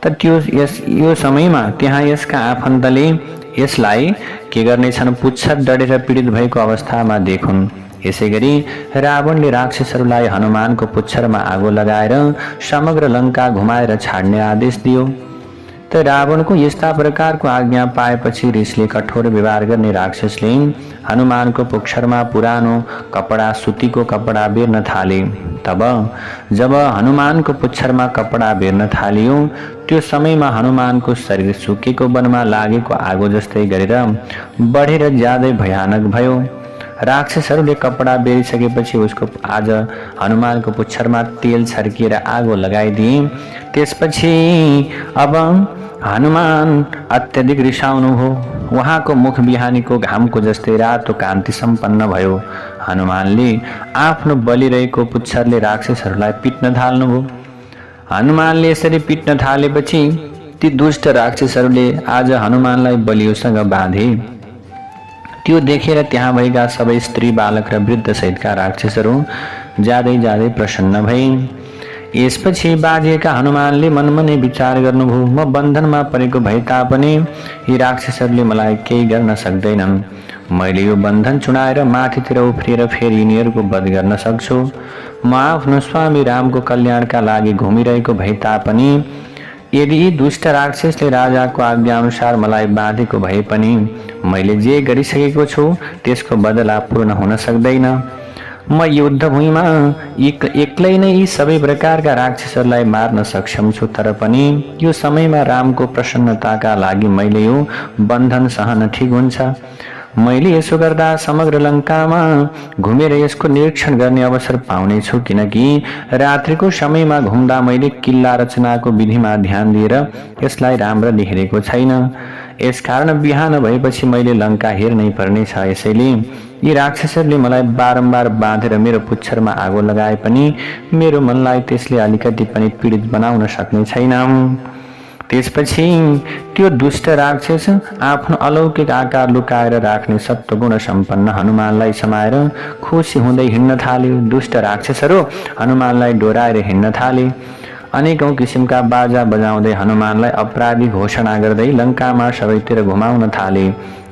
त यो समयमा त्यहाँ यसका आफन्तले यसलाई के गर्नेछन्, पुच्छर डढेर पीडित भएको अवस्थामा देखुन्। यसैगरी रावणले राक्षसहरूलाई हनुमानको पुच्छरमा आगो लगाएर समग्र लङ्का घुमाएर छाड्ने आदेश दियो। त रावणको यस्ता प्रकारको आज्ञा पाएपछि रिसले कठोर व्यवहार गर्ने राक्षसले हनुमानको पुच्छरमा पुरानो कपडा, सुतीको कपडा बेर्न थाले। तब जब हनुमानको पुच्छरमा कपडा बेर्न थालियो, त्यो समयमा हनुमानको शरीर सुकेको वनमा लागेको आगो जस्तै गरेर बढेर ज्यादै भयानक भयो। राक्षसहरूले कपडा बेरिसकेपछि उसको आज हनुमानको पुच्छरमा तेल छर्किएर आगो लगाइदिए। त्यसपछि अब हनुमान अत्यधिक रिसाउनु हो। उहाँको मुख बिहानीको घामको जस्तै रातो कान्ति सम्पन्न भयो। हनुमानले आफ्नो बलिरहेको पुच्छरले राक्षसहरूलाई पिट्न थाल्नुभयो। हनुमानले यसरी पिट्न थालेपछि ती दुष्ट राक्षसहरूले आज हनुमानलाई बलियोसँग बाँधे। त्यो देखेर त्यहाँ भएका सबै स्त्री बालक र वृद्ध सहितका राक्षसहरू ज्यादै ज्यादै प्रसन्न भए। यसपछि बाजिएका हनुमानले मनमा नै विचार गर्नुभयो, म बन्धनमा परेको भए तापनि यी राक्षसहरूले मलाई केही गर्न सक्दैनन्। मैले यो बन्धन चुडाएर माथितिर उफ्रिएर फेरि यिनीहरूको वध गर्न सक्छु। म आफ्नो स्वामी रामको कल्याणका लागि घुमिरहेको भए तापनि यदि यी दुष्ट राक्षसले राजाको आज्ञा अनुसार मलाई बाँधेको भए पनि मैले जे गरिसकेको छु त्यसको बदला पूर्ण हुन सक्दैन। म युद्धभूमिमा एक्लै नै यी सबै प्रकारका राक्षसहरूलाई मार्न सक्षम छु, तर पनि यो समयमा रामको प्रसन्नताका लागि मैले यो बन्धन सहन ठिक हुन्छ। मैले यसो गर्दा समग्र लङ्कामा घुमेर यसको निरीक्षण गर्ने अवसर पाउने छु, किनकि रात्रिको समयमा घुम्दा मैले किल्ला रचनाको विधिमा ध्यान दिएर यसलाई राम्ररी हेरेको छैन। यसकारण बिहान भएपछि मैले लङ्का हेर्नै पर्नेछ। यसैले यी राक्षसहरूले मलाई बारम्बार बाँधेर मेरो पुच्छरमा आगो लगाए पनि मेरो मनलाई त्यसले अलिकति पनि पीडित बनाउन सक्ने छैन। त्यसपछि त्यो दुष्ट राक्षस आफ्नो अलौकिक आकार लुकाएर राख्ने सत्वगुण सम्पन्न हनुमानलाई समाएर खुसी हुँदै हिँड्न थाले। दुष्ट राक्षसहरू हनुमानलाई डोराएर हिँड्न थाले। अनेकौं किसिमका बाजा बजाउँदै हनुमानलाई अपराधी घोषणा गर्दै लङ्कामा सबैतिर घुमाउन थाले।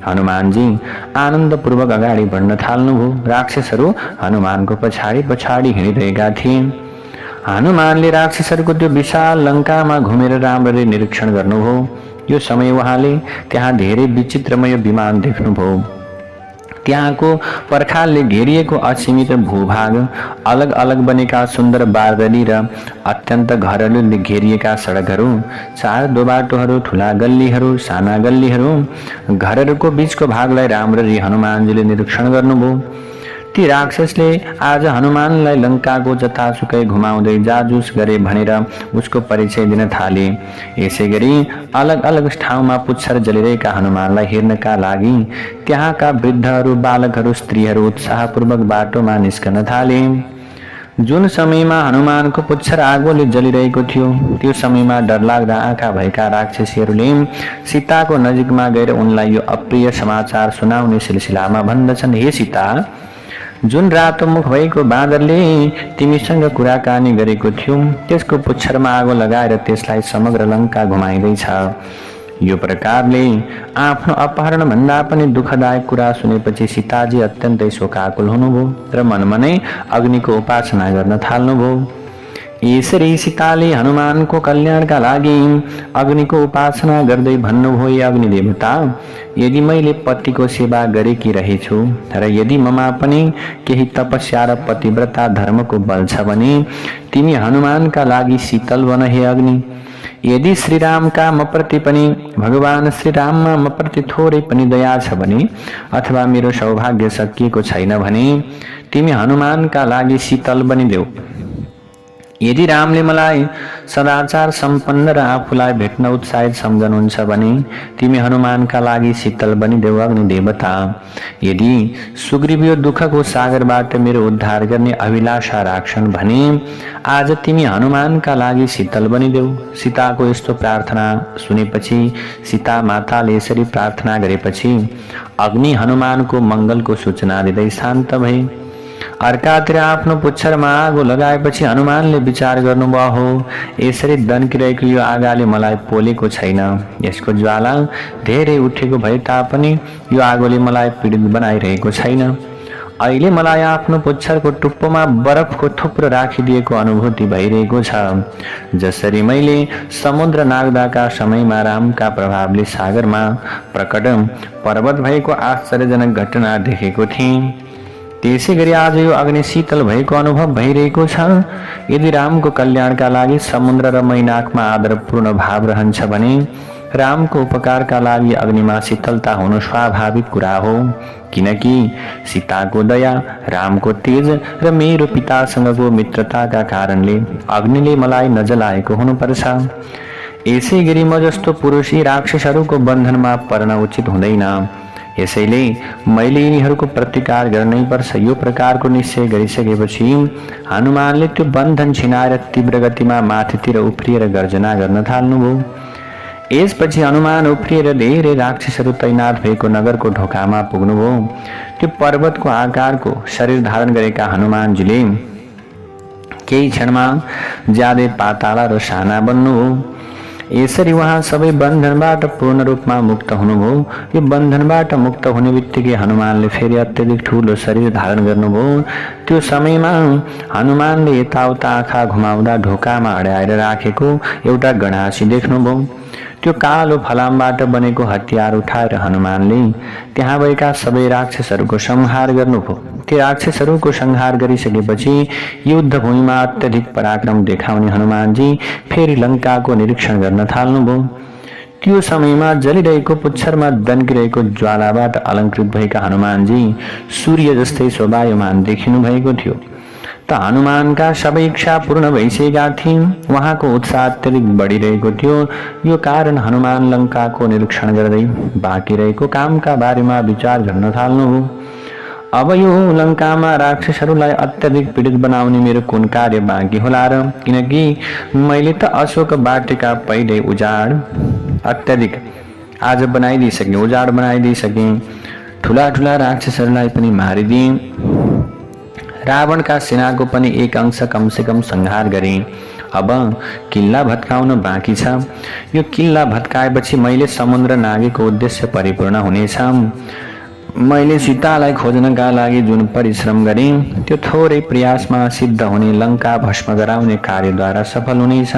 हनुमानजी आनन्दपूर्वक अगाडि बढ्न थाल्नुभयो। राक्षसहरू हनुमानको पछाडि पछाडि हिँडिरहेका थिए। हनुमानले राक्षसहरूको त्यो विशाल लङ्कामा घुमेर राम्ररी निरीक्षण गर्नुभयो। यो समय उहाँले त्यहाँ धेरै विचित्रमय विमान देख्नुभयो। त्यहाँको पर्खालले घेरिएको असीमित भूभाग, अलग अलग बनेका सुन्दर बारदली र अत्यन्त घरहरूले घेरिएका सडकहरू, चार दोबाटोहरू, ठुला गल्लीहरू, साना गल्लीहरू, घरहरूको बीचको भागलाई राम्ररी हनुमानजीले निरीक्षण गर्नुभयो। ती राक्षसले आज हनुमानलाई लङ्काको जतासुकै घुमाउँदै जाजुस गरे भनेर उसको परिचय दिन थाले। यसै गरी अलग अलग ठाउँमा पुच्छर जलिरहेका हनुमानलाई हेर्नका लागि त्यहाँका वृद्धहरू, बालकहरू, स्त्रीहरू उत्साहपूर्वक बाटोमा निस्कन थाले। जुन समयमा हनुमानको पुच्छर आगोले जलिरहेको थियो त्यो समयमा डरलाग्दा आँखा भएका राक्षसीहरूले सीताको नजिकमा गएर उनलाई यो अप्रिय समाचार सुनाउने सिलसिलामा भन्दछन्, हे सीता, जुन रातो मुख भएको बाँदरले तिमीसँग कुराकानी गरेको थियो त्यसको पुच्छरमा आगो लगाएर त्यसलाई समग्र लङ्का घुमाइँदैछ। यो प्रकारले आफ्नो अपहरण भन्दा पनि दुःखदायक कुरा सुनेपछि सीताजी अत्यन्तै शोकाकुल हुनुभयो र मनमा नै अग्निको उपासना गर्न थाल्नुभयो। यसरी सीताले हनुमानको कल्याणका लागि अग्निको उपासना गर्दै भन्नुभयो, हे अग्निदेवता, यदि मैले पतिको सेवा गरेकी रहेछु र यदि ममा पनि केही तपस्या र पतिव्रता धर्मको बल छ भने तिमी हनुमानका लागि शीतल बन। हे अग्नि, यदि श्रीरामका मप्रति पनि भगवान श्रीराममा मप्रति थोरै पनि दया छ भने अथवा मेरो सौभाग्य सकिएको छैन भने तिमी हनुमानका लागि शीतल बनिदेऊ। यदि रामले मलाई सदाचार सम्पन्न र आफूलाई भेट्न उत्साहित सम्झनुहुन्छ भने तिमी हनुमानका लागि शीतल बनिदेऊ। अग्निदेवता, यदि सुग्रीव यो दुःखको सागरबाट मेरो उद्धार गर्ने अभिलाषा राख्छन् भने आज तिमी हनुमानका लागि शीतल बनिदेऊ। सीताको यस्तो प्रार्थना सुनेपछि सीता माताले यसरी प्रार्थना गरेपछि अग्नि हनुमानको मङ्गलको सूचना दिँदै शान्त भए। अर्कातिर आफ्नो पुच्छरमा आगो लगाएपछि हनुमानले विचार गर्नुभयो, हो यसरी दन्किरहेको यो आगाले मलाई पोलेको छैन। यसको ज्वाला धेरै उठेको भए तापनि यो आगोले मलाई पीडित बनाइरहेको छैन। अहिले मलाई आफ्नो पुच्छरको टुप्पोमा बरफको थुप्रो राखिदिएको अनुभूति भइरहेको छ। जसरी मैले समुद्र नाग्दाका समयमा रामका प्रभावले सागरमा प्रकट पर्वत भएको आश्चर्यजनक घटना देखेको थिएँ, त्यसै गरी आज यो अग्नि शीतल भएको अनुभव भइरहेको छ। यदि रामको कल्याणका लागि समुद्र र मैनाकमा आदरपूर्ण भाव रहन्छ भने रामको उपकारका लागि अग्निमा शीतलता हुनु स्वाभाविक कुरा हो, किनकि सीताको दया, रामको तेज र मेरो पितासँगको मित्रताका कारणले अग्निले मलाई नजलाएको हुनुपर्छ। यसै गरी म जस्तो पुरुष यी राक्षसहरूको बन्धनमा पर्न उचित हुँदैन। यसैले मैले यिनीहरूको प्रतिकार गर्नै पर्छ। यो प्रकारको निश्चय गरिसकेपछि हनुमानले त्यो बन्धन छिनाएर तीव्र गतिमा माथितिर उफ्रिएर गर्जना गर्न थाल्नुभयो। यसपछि हनुमान उफ्रिएर धेरै राक्षसहरू तैनात भएको नगरको ढोकामा पुग्नुभयो। त्यो पर्वतको आकारको शरीर धारण गरेका हनुमानजीले केही क्षणमा ज्यादै पाताला र साना बन्नुभयो। यसरी उहाँ सबै बन्धनबाट पूर्ण रूपमा मुक्त हुनुभयो। यो बन्धनबाट मुक्त हुने बित्तिकै हनुमानले फेरि अत्यधिक ठुलो शरीर धारण गर्नुभयो। त्यो समयमा हनुमानले यताउता आँखा घुमाउँदा ढोकामा अड्याएर राखेको एउटा गणासी देख्नुभयो। त्यो कालो फलामबाट बनेको हतियार उठाएर हनुमानले त्यहाँ भएका सबै राक्षसहरूको संहार गर्नुभयो। ती राक्षसहरूको संहार गरिसकेपछि युद्धभूमिमा अत्यधिक पराक्रम देखाउने हनुमानजी फेरि लङ्काको निरीक्षण गर्न थाल्नुभयो। त्यो समयमा जलिरहेको पुच्छरमा दन्किरहेको ज्वालाबाट अलङ्कृत भएका हनुमानजी सूर्य जस्तै शोभायमान देखिनु भएको थियो। त हनुमानका सबै इच्छा पूर्ण भइसकेका थिए। उहाँको उत्साह अत्यधिक बढिरहेको थियो। यो कारण हनुमान लङ्काको निरीक्षण गर्दै बाँकी रहेको कामका बारेमा विचार गर्न थाल्नुभयो। अब यो लङ्कामा राक्षसहरूलाई अत्यधिक पीडित बनाउने मेरो कुन कार्य बाँकी होला र? किनकि मैले त अशोक वाटिका पहिले उजाड अत्यधिक आज बनाइदिइसकेँ, उजाड बनाइदिइसकेँ। ठुला ठुला राक्षसहरूलाई पनि मारिदिएँ। रावणका सेनाको पनि एक अंश कमसेकम संहार गरे। अब किल्ला भत्काउन बाँकी छ। यो किल्ला भत्काएपछि मैले समुद्र नागेको उद्देश्य परिपूर्ण हुनेछ। मैले सीतालाई खोज्नका लागि जुन परिश्रम गरेँ त्यो थोरै प्रयासमा सिद्ध हुने लङ्का भस्म गराउने कार्यद्वारा सफल हुनेछ।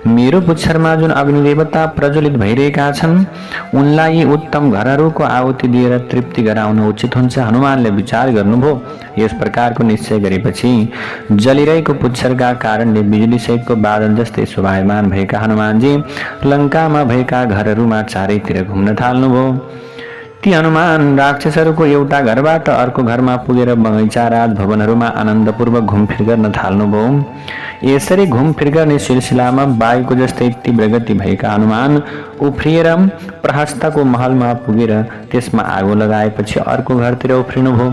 मेरो पुच्छरमा जुन अग्निदेवता प्रज्वलित भइरहेका छन् उनलाई उत्तम घरहरूको आहुति दिएर तृप्ति गराउन उचित हुन्छ। हनुमानले विचार गर्नुभयो। यस प्रकारको निश्चय गरेपछि जलिरहेको पुच्छरका कारणले बिजुली सहितको बादल जस्तै शोभायमान भएका हनुमानजी लङ्कामा भएका घरहरूमा चारैतिर घुम्न थाल्नुभयो। ती हनुमान राक्षसहरूको एउटा घरबाट अर्को घरमा पुगेर बगैँचा राजभवनहरूमा आनन्दपूर्वक घुमफिर गर्न थाल्नुभयो। यसरी घुमफिर गर्ने सिलसिलामा वायुको जस्तै तीव्र गति भएका हनुमान उफ्रिएर प्रहस्तको महलमा पुगेर त्यसमा आगो लगाएपछि अर्को घरतिर उफ्रिनुभयो।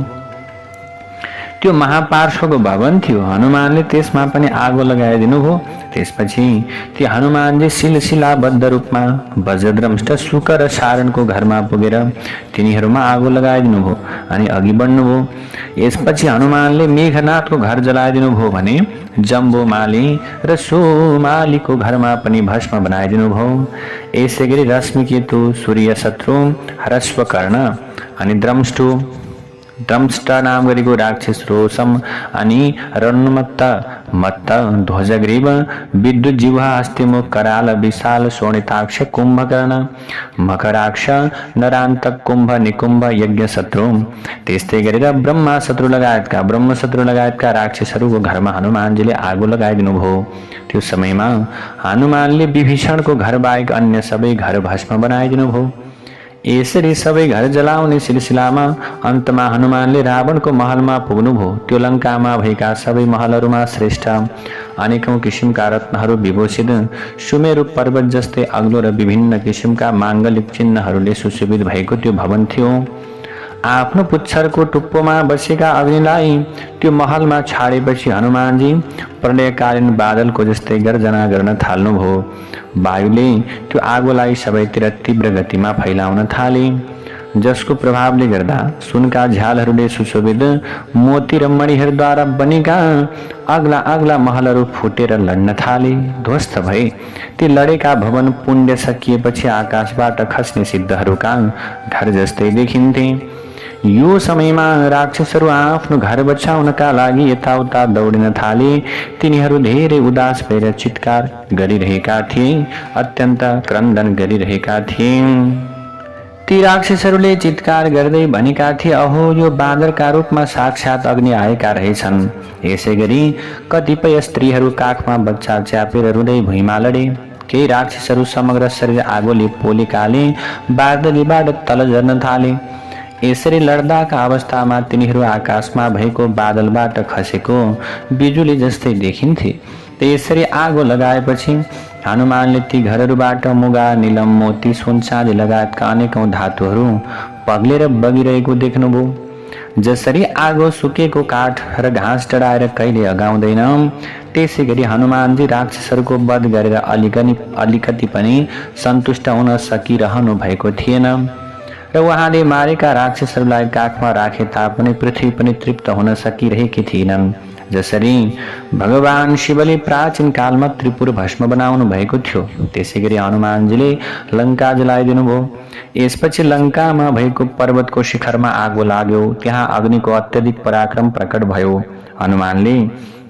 त्यो महापार्श्वको भवन थियो। हनुमानले त्यसमा पनि आगो लगाइदिनुभयो। त्यसपछि ती हनुमानजी सिलसिलाबद्ध रूपमा वज्रद्रष्ट शुक र सारणको घरमा पुगेर तिनीहरूमा आगो लगाइदिनुभयो अनि अघि बढ्नुभयो। यसपछि हनुमानले मेघनाथको घर जलाइदिनुभयो भने जम्बुमाली र सोमालीको घरमा पनि भस्म बनाइदिनुभयो। यसै गरी रश्मिकेतु, सूर्यशत्रु, ह्रस्वकर्ण अनि द्रम्ष्ट नाम गरेको राक्षस रोशम अनि रणमत्त मत्त ध्वजग्रीव विद्युत जिह्वा हस्तिमुख कराल विशाल शोणिताक्ष कुम्भकर्ण मकराक्ष नरान्तक कुम्भ निकुम्भ यज्ञ शत्रु त्यस्तै गरेर ब्रह्मशत्रु लगायतका राक्षसहरूको घरमा हनुमानजीले आगो लगाइदिनु भयो। त्यो समयमा हनुमानले विभीषणको घर बाहेक अन्य सबै घर भस्म बनाइदिनु भयो। यसरी सबै घर जलाउने सिलसिलामा अन्तमा हनुमानले रावणको महलमा पुग्नुभयो। त्यो लङ्कामा भएका सबै महलहरूमा श्रेष्ठ अनेकौं किसिमका रत्नहरू विभूषित सुमेरु पर्वत जस्तै अग्लो र विभिन्न किसिमका माङ्गलिक चिन्हहरूले सुशोभित भएको त्यो भवन थियो। आफ्नो पुच्छरको टुप्पोमा बसेका अग्निलाई त्यो महलमा छाडेपछि हनुमानजी प्रलयकालीन बादलको जस्तै गर्जना गर्न थाल्नुभयो। वायुले त्यो आगोलाई सबैतिर तीव्र गतिमा फैलाउन थाले, जसको प्रभावले गर्दा सुनका झ्यालहरूले सुशोभित मोती र मणिहरूद्वारा बनेका अग्ला महलहरू फुटेर लड्न थाले, ध्वस्त भए। ती लडेका भवन पुण्य सकिएपछि आकाशबाट खस्ने सिद्धहरूका घर जस्तै देखिन्थे। यो समयमा राक्षसहरू आफ्नो घर बचाउनका लागि यताउता दौडिन थाले। तिनीहरू धेरै उदास भएर चित्कार गरिरहेका थिए, अत्यन्त क्रन्दन गरिरहेका थिए। ती राक्षसहरूले चित्कार गर्दै भनेका थिए, अहो यो बाँदरका रूपमा साक्षात अग्नि आएका रहेछन्। यसै गरी कतिपय स्त्रीहरू काखमा बच्चा च्यापेर रुँदै भुइँमा लडे। केही राक्षसहरू समग्र शरीर आगोले पोलेकाले बादलीबाट तल झर्न थाले। यसरी लड्दाका अवस्थामा तिनीहरू आकाशमा भएको बादलबाट खसेको बिजुली जस्तै देखिन्थे। त्यसरी आगो लगाएपछि हनुमानले ती घरहरूबाट मुगा, नीलम, मोती, सुन, चाँदी लगायतका अनेकौं धातुहरू पग्लेर बगिरहेको देख्नुभयो। जसरी आगो सुकेको काठ र घाँस डढाएर कहिले अगाउँदैन, त्यसै गरी हनुमानजी राक्षसहरूको वध गरेर अलिकति पनि सन्तुष्ट हुन सकिरहनु भएको थिएन र उहाँले मारेका राक्षसहरूलाई काखमा राखे तापनि पृथ्वी पनि तृप्त हुन सकिरहेकी थिएनन्। जसरी भगवान शिवले प्राचीन कालमा त्रिपुर भस्म बनाउनु भएको थियो, त्यसै गरी हनुमानजीले लङ्का जलाइदिनु भयो। यसपछि लङ्कामा भएको पर्वतको शिखरमा आगो लाग्यो। त्यहाँ अग्निको अत्यधिक पराक्रम प्रकट भयो। हनुमानले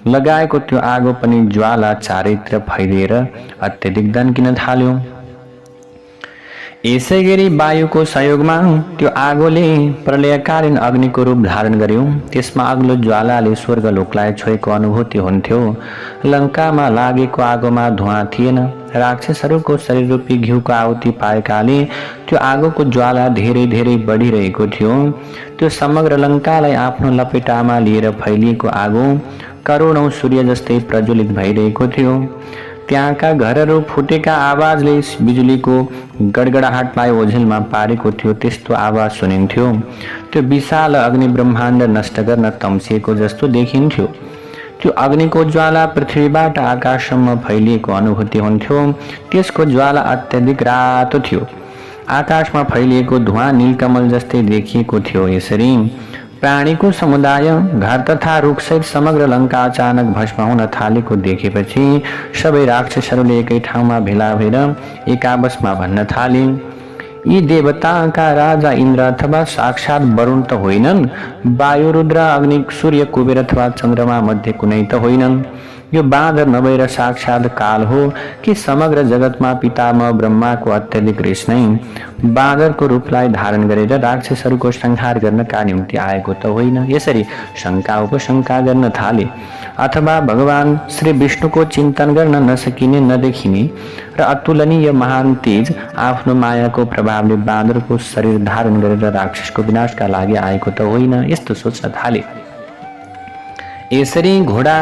लगाएको त्यो आगो पनि ज्वाला चारैतिर फैलिएर अत्यधिक दन्किन थाल्यो। यसै गरी वायुको सहयोगमा त्यो आगोले प्रलयकालीन अग्निको रूप धारण गर्यो। त्यसमा अग्लो ज्वालाले स्वर्गलोकलाई छोएको अनुभूति हुन्थ्यो। लङ्कामा लागेको आगोमा धुवाँ थिएन। राक्षसहरूको शरीर रूपी घिउको आहुति पाएकाले त्यो आगोको ज्वाला धेरै धेरै बढिरहेको थियो। त्यो समग्र लङ्कालाई आफ्नो लपेटामा लिएर फैलिएको आगो करोडौं सूर्य जस्तै प्रज्वलित भइरहेको थियो। त्यहाँका घरहरू फुटेका आवाजले बिजुलीको गडगडाहटलाई ओझेलमा पारेको थियो। त्यस्तो आवाज सुनिन्थ्यो। त्यो विशाल अग्नि ब्रह्माण्ड नष्ट गर्न तम्सिएको जस्तो देखिन्थ्यो। त्यो अग्निको ज्वाला पृथ्वीबाट आकाशसम्म फैलिएको अनुभूति हुन्थ्यो। त्यसको ज्वाला अत्यधिक रातो थियो। आकाशमा फैलिएको धुवाँ नीलकमल जस्तै देखिएको थियो। यसरी प्राणीको समुदाय, घर तथा रुखसहित समग्र लङ्का अचानक भस्म हुन थालेको देखेपछि सबै राक्षसहरूले एकै ठाउँमा भेला भएर एक आपसमा भन्न थाले, यी देवताका राजा इन्द्र अथवा साक्षात वरुण त होइनन्, वायु, रुद्र, अग्नि, सूर्य, कुबेर अथवा चन्द्रमा मध्ये कुनै त होइनन्। यो बाँदर नभएर साक्षात काल हो कि समग्र जगतमा पितामह ब्रह्माको अत्यधिक रिस नै बाँदरको रूपलाई धारण गरेर राक्षसहरूको संहार गर्नका निम्ति आएको त होइन। यसरी शङ्का उपशङ्का गर्न थाले। अथवा भगवान श्री विष्णुको चिन्तन गर्न नसकिने, नदेखिने र अतुलनीय महान तेज आफ्नो मायाको प्रभावले बाँदरको शरीर धारण गरेर राक्षसको विनाशका लागि आएको त होइन, यस्तो सोच्न थाले। यसरी घोडा,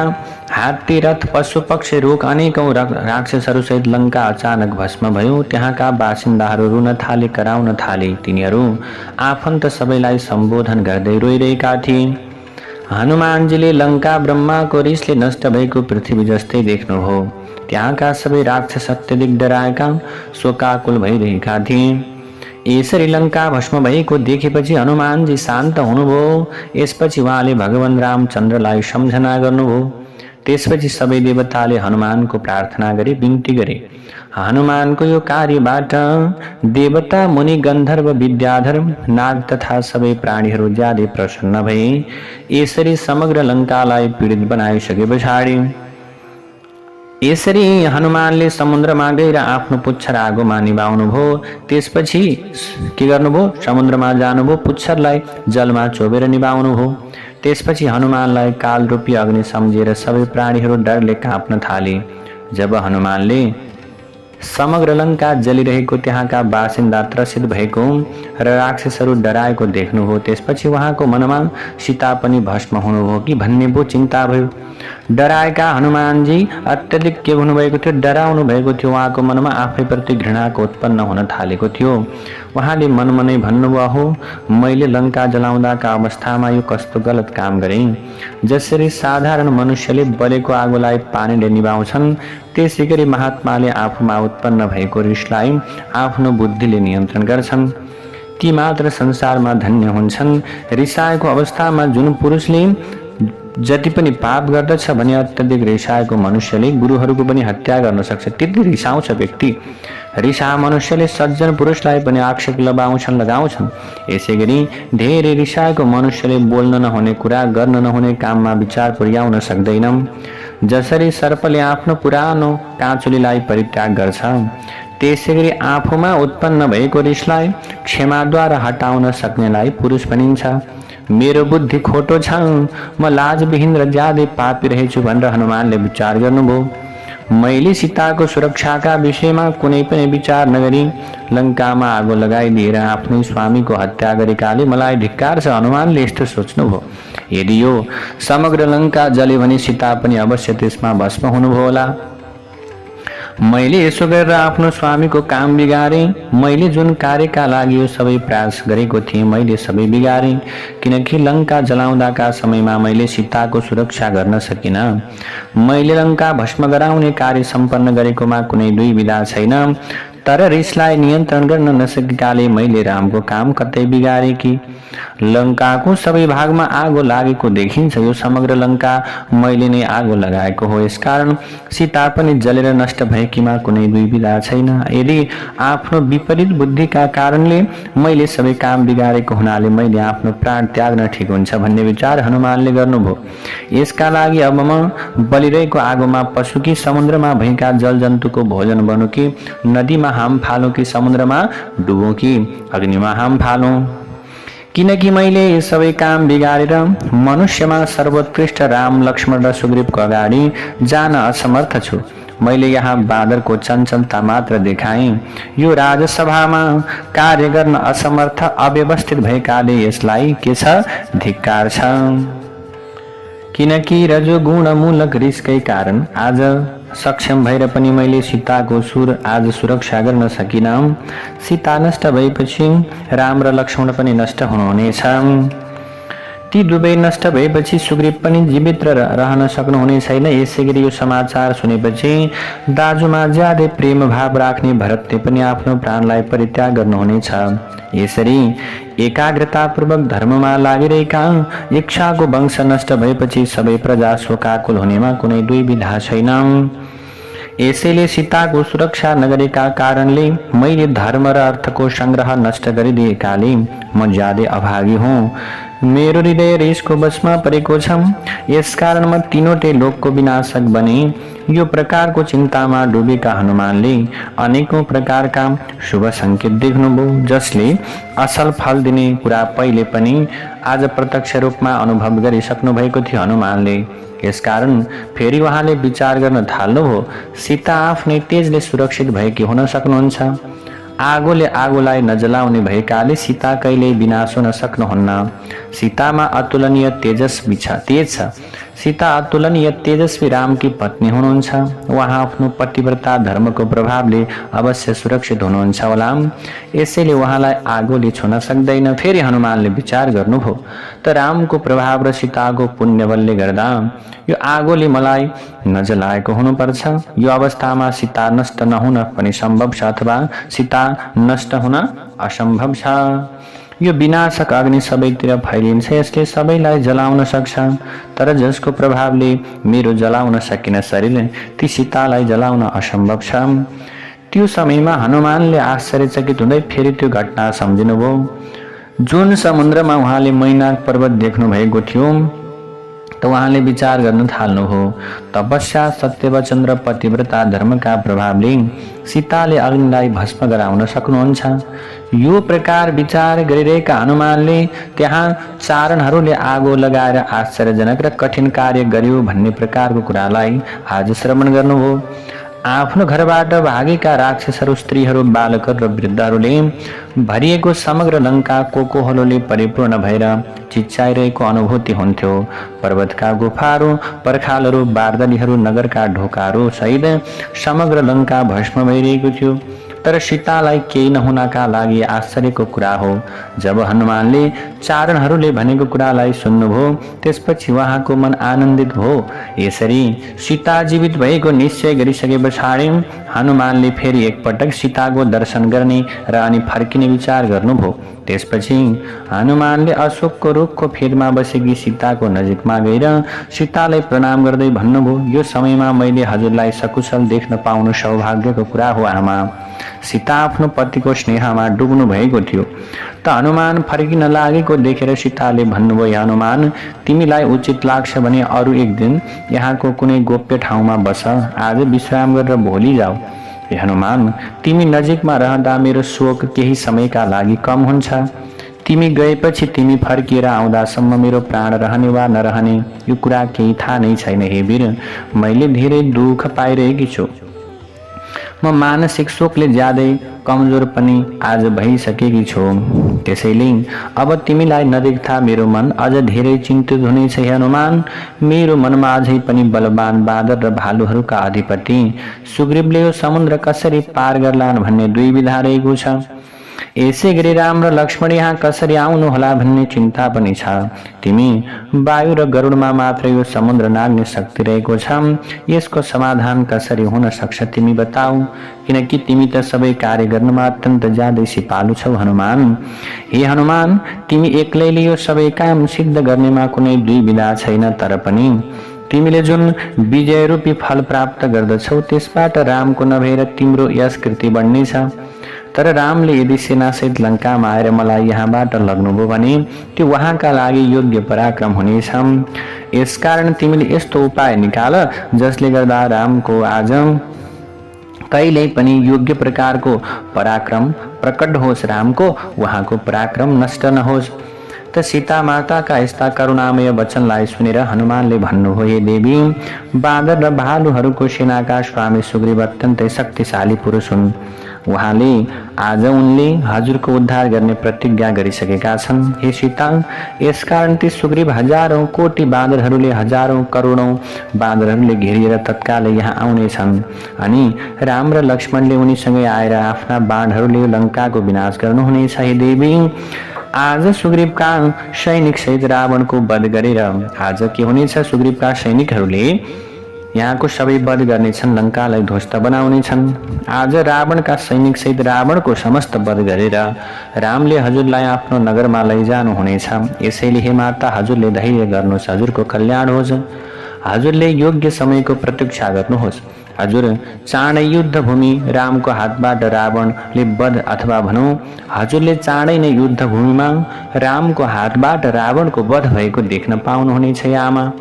हात्ती, रथ, पशु, पक्षी, रुख अनेकौं राक्षसहरूसहित लङ्का अचानक भस्म भयो। त्यहाँका बासिन्दाहरू रुन थाले, कराउन थाले। तिनीहरू आफन्त सबैलाई सम्बोधन गर्दै रोइरहेका थिए। हनुमानजीले लङ्का ब्रह्माको रिसले नष्ट भएको पृथ्वी जस्तै देख्नुभयो। त्यहाँका सबै राक्षस अत्यधिक डराएका, शोकाकुल भइरहेका थिए। यसरी लङ्का भस्म भएको देखेपछि हनुमानजी शान्त हुनुभयो। यसपछि उहाँले भगवान रामचन्द्रलाई सम्झना गर्नुभयो। त्यसपछि सबै देवताले हनुमानको प्रार्थना गरी बिन्ती गरे। हनुमानको यो कार्यबाट देवता, मुनि, गन्धर्व, विद्याधर, नाग तथा सबै प्राणीहरू ज्यादै प्रसन्न भए। यसरी समग्र लङ्कालाई पीडित बनाइसके पछाडि यसरी हनुमानले समुद्रमा गएर आफ्नो पुच्छर आगोमा निभाउनु भयो। त्यसपछि के गर्नुभयो? समुद्रमा जानुभयो, पुच्छरलाई जलमा चोबेर निभाउनु भयो। त्यसपछि हनुमानलाई कालरूपी अग्नि सम्झेर सबै प्राणीहरू डरले काँप्न थाले। जब हनुमानले समग्र लङ्का जलिरहेको, त्यहाँका बासिन्दा त्रसित भएको र राक्षसहरू डराएको देख्नुभयो, त्यसपछि उहाँको मनमा सीता पनि भस्म हुनुभयो कि भन्ने पो चिन्ता भयो। डराएका हनुमानजी अत्यधिक के हुनुभएको थियो? डराउनु भएको थियो। उहाँको मनमा आफैप्रति घृणाको उत्पन्न हुन थालेको थियो। उहाँले मनमनै भन्नुभयो, हो मैले लङ्का जलाउँदाका अवस्थामा यो कस्तो गलत काम गरेँ। जसरी साधारण मनुष्यले बलेको आगोलाई पानीले निभाउँछन्, त्यसै गरी महात्माले आफूमा उत्पन्न भएको रिसलाई आफ्नो बुद्धिले नियन्त्रण गर्छन्। ती मात्र संसारमा धन्य हुन्छन्। रिसाएको अवस्थामा जुन पुरुषले जति पनि पाप गर्दछ भने अत्यधिक रिसाएको मनुष्यले गुरुहरूको पनि हत्या गर्न सक्छ। त्यति रिसाउँछ व्यक्ति। रिसा मनुष्यले सज्जन पुरुषलाई पनि आक्षेप लगाउँछन्। यसै गरी धेरै रिसाएको मनुष्यले बोल्न नहुने कुरा, गर्न नहुने काममा विचार पुर्याउन सक्दैनन्। जसरी सर्पले आफ्नो पुरानो काँचुलीलाई परित्याग गर्छ, त्यसै गरी आफूमा उत्पन्न भएको रिसलाई क्षमाद्वारा हटाउन सक्नेलाई पुरुष भनिन्छ। मेरो बुद्धि खोटो छ, म लाजविहीन र ज्यादै पापी रहेछु भनेर हनुमानले विचार गर्नुभयो। मैले सीताको सुरक्षाका विषयमा कुनै पनि विचार नगरी लङ्कामा आगो लगाइदिएर आफ्नै स्वामीको हत्या गरेकाले मलाई धिक्कार छ, हनुमानले यस्तो सोच्नुभयो। यदि यो समग्र लङ्का जले भने सीता पनि अवश्य त्यसमा भस्म हुनुभयो होला। मैले यसो गरेर आफ्नो स्वामीको काम बिगारेँ। मैले जुन कार्यका लागि यो सबै प्रयास गरेको थिएँ मैले सबै बिगारेँ, किनकि लङ्का जलाउँदाका समयमा मैले सीताको सुरक्षा गर्न सकिनँ। मैले लङ्का भस्म गराउने कार्य सम्पन्न गरेकोमा कुनै दुईविधा छैन, तर रिसलाई नियन्त्रण गर्न नसकेकाले मैले रामको काम कतै बिगारे कि। लङ्काको सबै भागमा आगो लागेको देखिन्छ। यो समग्र लङ्का मैले नै आगो लगाएको हो, यसकारण सीता पनि जलेर नष्ट भएकीमा कुनै दुईविधा छैन। यदि आफ्नो विपरीत बुद्धिका कारणले मैले सबै काम बिगारेको हुनाले मैले आफ्नो प्राण त्याग्न ठिक हुन्छ भन्ने विचार हनुमानले गर्नुभयो। यसका लागि अब म बलिरहेको आगोमा पशु कि समुद्रमा भएका जलजन्तुको भोजन बनु कि नदीमा हाम फालौं कि समुद्रमा डुबौं कि अग्निमा हाम फालौं, किनकि मैले यी सबै काम बिगारेर मनुष्यमा सर्वोत्कृष्ट राम लक्ष्मण र सुग्रीवको अगाडि जान असमर्थ छु। मैले यहाँ बाँदरको चञ्चलता मात्र देखाएँ। यो राजसभामा कार्य गर्न असमर्थ अव्यवस्थित भएकाले यसलाई के छ, धिक्कार छ। किनकि रजोगुण मूलक रिसकै कारण आज सक्षम भएर पनि मैले सीताको आज सुरक्षा गर्न सकिनँ। सीता नष्ट भएपछि राम र लक्ष्मण पनि नष्ट हुनुहुनेछ। ती दुवै नष्ट भएपछि सुग्रीव पनि जीवित रहन सक्नुहुने छैन। यसैगरी यो समाचार सुनेपछि दाजुमा ज्यादै प्रेम भाव राख्ने भरतले पनि आफ्नो प्राणलाई परित्याग गर्नुहुनेछ। यसरी एकाग्रतापूर्वक धर्ममा लागिरहेका इच्छाको वंश नष्ट भएपछि सबै प्रजा शोकाकुल हुनेमा कुनै दुईविधा छैन। यसैले सीताको सुरक्षा नगरेका कारणले मैले धर्म र अर्थको संग्रह नष्ट गरिदिएकाले म ज्यादै अभागी हुँ। मेरो हृदय रिसको वशमा परेको छ, यसकारण म तीनवटै लोकको विनाशक बने। यो प्रकारको चिन्तामा डुबेका हनुमानले अनेकौं प्रकारका शुभ संकेत देख्नुभयो, जसले असल फल दिने कुरा पहिले पनि आज प्रत्यक्ष रूपमा अनुभव गरिसक्नु भएको थियो हनुमानले। यसकारण फेरि उहाँले विचार गर्न थाल्नुभयो, सीता आफ्नै तेजले सुरक्षित भएकी हुन सक्नुहुन्छ। आगोले आगोलाई नजलाउने भएकाले सीता कहिल्यै विनाश हुन सक्नुहुन्न। सीतामा अतुलनीय तेज छ। सीता अतुलनीय तेजस्वी रामकी पत्नी हुनुहुन्छ। उहाँ आफ्नो पतिव्रता धर्मको प्रभावले अवश्य सुरक्षित हुनुहुन्छ होला, यसैले उहाँलाई आगोले छुन सक्दैन। फेरि हनुमानले विचार गर्नुभयो, त रामको प्रभाव र सीताको पुण्य बलले गर्दा यो आगोले मलाई नजलाएको हुनुपर्छ। यो अवस्थामा सीता नष्ट नहुन पनि सम्भव छ अथवा सीता नष्ट हुन असम्भव छ। यो विनाशक अग्नि सबैतिर फैलिन्छ, यसले सबैलाई जलाउन सक्छ, तर जसको प्रभावले मेरो जलाउन सकिन शरीर ती सीतालाई जलाउन असम्भव छ। त्यो समयमा हनुमानले आश्चर्यचकित हुँदै फेरि त्यो घटना सम्झिनुभयो। जुन समुद्रमा उहाँले मैनाक पर्वत देख्नु भएको थियो त उहाँले विचार गर्न थाल्नुभयो, तपस्या सत्यवचन र पतिव्रता धर्मका प्रभावले सीताले अग्निलाई भस्म गराउन सक्नुहुन्छ। यो प्रकार विचार गरिरहेका हनुमानले त्यहाँ चारणहरूले आगो लगाएर आश्चर्यजनक र कठिन कार्य गर्यो भन्ने प्रकारको कुरालाई आज श्रवण गर्नुभयो। आफ्नो घरबाट भागेका राक्षसहरू, स्त्रीहरू, बालकहरू र वृद्धहरूले भरिएको समग्र लङ्का कोकोहलोले परिपूर्ण भएर चिच्चाइरहेको अनुभूति हुन्थ्यो। पर्वतका गुफाहरू, पर्खालहरू, बारदलीहरू, नगरका ढोकाहरू सहित समग्र लङ्का भस्म भइरहेको थियो। तर सीतालाई केही नहुनका लागि आश्चर्यको कुरा हो। जब हनुमानले चारणहरूले भनेको कुरालाई सुन्नुभयो त्यसपछि उहाँको मन आनन्दित भयो। यसरी सीता जीवित भएको निश्चय गरिसके पछाडि हनुमानले फेरि एकपटक सीताको दर्शन गर्ने र अनि फर्किने विचार गर्नुभयो। त्यसपछि हनुमानले अशोकको रुखको फेदमा बसेकी सीताको नजिकमा गएर सीतालाई प्रणाम गर्दै भन्नुभयो, यो समयमा मैले हजुरलाई सकुशल देख्न पाउनु सौभाग्यको कुरा हो आमा। सीता आफ्नो पतिको स्नेहमा डुब्नु भएको थियो। त हनुमान फर्किन लागेको देखेर सीताले भन्नुभयो, हनुमान तिमीलाई उचित लाग्छ भने अरू एक दिन यहाँको कुनै गोप्य ठाउँमा बस, आज विश्राम गरेर भोलि जाऊ। हनुमान तिमी नजिकमा रहँदा मेरो शोक केही समयका लागि कम हुन्छ। तिमी गएपछि तिमी फर्किएर आउँदासम्म मेरो प्राण रहने वा नरहने यो कुरा केही थाहा नै छैन। हे वीर, मैले धेरै दुःख पाइरहेकी छु। म मानसिक शोकले ज्यादै कमजोर पनि आज भइसकेकी छु। त्यसैले अब तिमीलाई नदेख्दा मेरो मन अझ धेरै चिन्तित हुनेछ हे हनुमान। मेरो मनमा अझै पनि बलवान बाँदर र भालुहरूका अधिपति सुग्रीवले यो समुद्र कसरी पार गर्लान् भन्ने दुविधा रहेको छ। यसै गरी राम र लक्ष्मण यहाँ कसरी आउनुहोला भन्ने चिन्ता पनि छ। तिमी वायु र गरुडमा मात्र यो समुद्र नाग्ने शक्ति रहेको छ। यसको समाधान कसरी हुन सक्छ तिमी बताऊ, किनकि तिमी त सबै कार्य गर्नमा अत्यन्त ज्यादै सिपालु छौ हनुमान। हे हनुमान, तिमी एक्लैले यो सबै काम सिद्ध गर्नेमा कुनै दुविधा छैन, तर पनि तिमीले जुन विजय रूपी फल प्राप्त गर्दछौ त्यसबाट रामको नभएर तिम्रो यश कृति बढ्नेछ। तर रामले यदि सेनासहित लङ्कामा आएर मलाई यहाँबाट लग्नुभयो भने त्यो उहाँका लागि योग्य पराक्रम हुनेछ। यसकारण तिमीले यस्तो उपाय निकाल जसले गर्दा रामको आज कहिल्यै पनि योग्य प्रकारको पराक्रम प्रकट होस्, रामको उहाँको पराक्रम नष्ट नहोस्। त सीता माताका यस्ता करुणामय वचनलाई सुनेर हनुमानले भन्नुभयो, हे देवी, बाँदर र भालुहरूको सेनाका स्वामी सुग्रीव अत्यन्तै शक्तिशाली पुरुष हुन्। उहाँले आज उनले हजुरको उद्धार गर्ने प्रतिज्ञा गरिसकेका छन्। हे सीता, यसकारण ती सुग्रीव हजारौं कोटी बाँदरहरूले हजारौं करोडौं बाँदरहरूले घेरिएर तत्कालै यहाँ आउनेछन् अनि राम र लक्ष्मणले उनीसँगै आएर आफ्ना बाणहरूले लङ्काको विनाश गर्नुहुनेछ। हे देवी, आज सुग्रीवका सैनिक सहित रावणको वध गरेर आज के हुनेछ, सुग्रीवका सैनिकहरूले यहाँको सबै वध गर्नेछन्, लङ्कालाई ध्वस्त बनाउनेछन्। आज रावणका सैनिक सहित रावणको समस्त वध गरेर रामले हजुरलाई आफ्नो नगरमा लैजानु हुनेछ। यसैले हे माता, हजुरले धैर्य गर्नुहोस्, हजुरको कल्याण होस्। हजुरले योग्य समयको प्रतीक्षा गर्नुहोस्। हजुर चाँडै युद्ध भूमि रामको हातबाट रावणले वध, अथवा भनौँ हजुरले चाँडै नै युद्ध भूमिमा रामको हातबाट रावणको वध भएको देख्न पाउनुहुनेछ। आमा,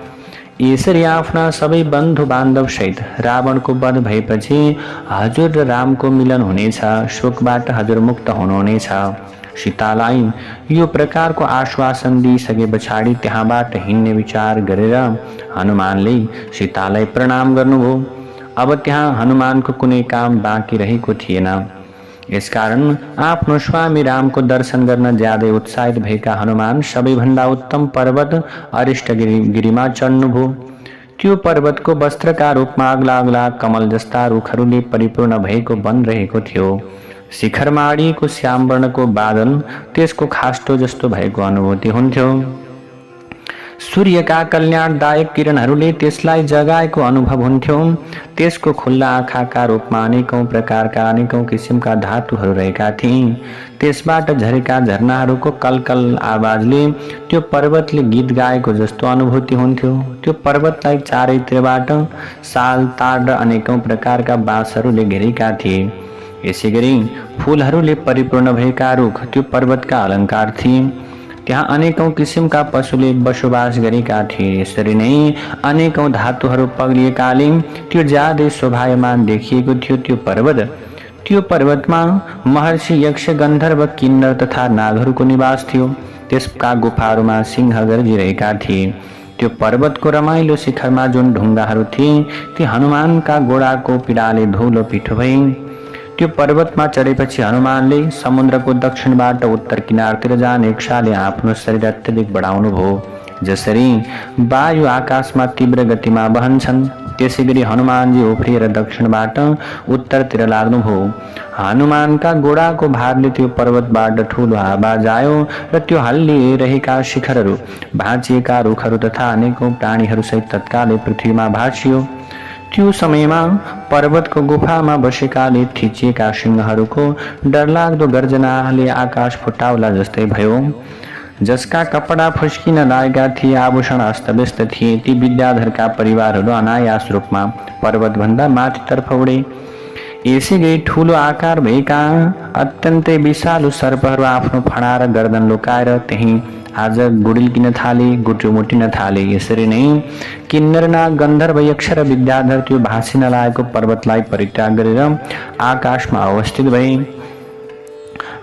यसरी आफ्ना सबै बन्धु बान्धव सहित रावणको वध भएपछि हजुर र रामको मिलन हुनेछ, शोकबाट हजुर मुक्त हुनुहुनेछ। सीतालाई यो प्रकारको आश्वासन दिइसके पछाडि त्यहाँबाट हिँड्ने विचार गरेर हनुमानले सीतालाई प्रणाम गर्नुभयो। अब त्यहाँ हनुमानको कुनै काम बाँकी रहेको थिएन। यसकारण आफ्नो स्वामी रामको दर्शन गर्न ज्यादै उत्साहित भएका हनुमान सबैभन्दा उत्तम पर्वत अरिष्टगिरीमा चढ्नुभयो। त्यो पर्वतको वस्त्रका रूपमा अग्ला अग्ला कमल जस्ता रुखहरूले परिपूर्ण भएको वन रहेको थियो। शिखरमा अडिएको श्याम वर्णको बादल त्यसको खास्टो जस्तो भएको अनुभूति हुन्थ्यो। सूर्यका कल्याणदायक किरणहरूले त्यसलाई जगाएको अनुभव हुन्थ्यो। त्यसको खुल्ला आँखाका रूपमा अनेकौं प्रकारका अनेकौं किसिमका धातुहरू रहेका थिए। त्यसबाट झरेका झरनाहरूको कलकल आवाजले त्यो पर्वतले गीत गाएको जस्तो अनुभूति हुन्थ्यो। त्यो पर्वतलाई चारैतिरबाट साल, ताड र अनेकौं प्रकारका बाँसहरूले घेरेका थिए। यसैगरी फूलहरूले परिपूर्ण भएका रुख त्यो पर्वतका अलङ्कार थिए। त्यहाँ अनेकौं किसिमका पशुले बसोबास गरेका थिए। यसरी नै अनेकौं धातुहरू पग्लिएकाले त्यो ज्यादै शोभायमान देखिएको थियो। त्यो पर्वतमा महर्षि, यक्ष, गन्धर्व, किन्नर तथा नागहरूको निवास थियो। त्यसका गुफाहरूमा सिंह गर्जिरहेका थिए। त्यो पर्वतको रमाइलो शिखरमा जुन ढुङ्गाहरू थिए ती हनुमानका गोडाको पीडाले धुलो पिठो भए। त्यो पर्वतमा चढेपछि हनुमानले समुद्रको दक्षिणबाट उत्तर किनारतिर जाने इच्छाले आफ्नो शरीर अत्यधिक बढाउनु भयो। जसरी वायु आकाशमा तीव्र गतिमा बहन्छन् त्यसै गरी हनुमानजी उफ्रिएर दक्षिणबाट उत्तरतिर लाग्नुभयो। हनुमानका गोडाको भारले त्यो पर्वतबाट ठूलो आवाज आयो र त्यो हल्लिरहेका शिखरहरू, भाँचिएका रुखहरू तथा अनेकौं प्राणीहरू सहित तत्कालै पृथ्वीमा भाँचियो। त्यो समयमा पर्वतको गुफामा बसेकाले थिचिएका सिंहहरूको डरलाग्दो गर्जनाले आकाश फुटाउला जस्तै भयो। जसका कपडा फुस्किन लागेका थिए, आभूषण अस्तव्यस्त थिए, ती विद्याधरका परिवारहरू अनायास रूपमा पर्वतभन्दा माथितर्फ उडे। यसै गरी ठूलो आकार भएका अत्यन्तै विषालु सर्पहरू आफ्नो फणा र गर्दन लुकाएर त्यही आज गुडिल्किन थाले, गुटुमुटिन थाले। यसरी नै किन्नर, नाग, गन्धर्व, यक्ष र विद्याधर त्यो भाँसिन लागेको पर्वतलाई परित्याग गरेर आकाशमा अवस्थित भए।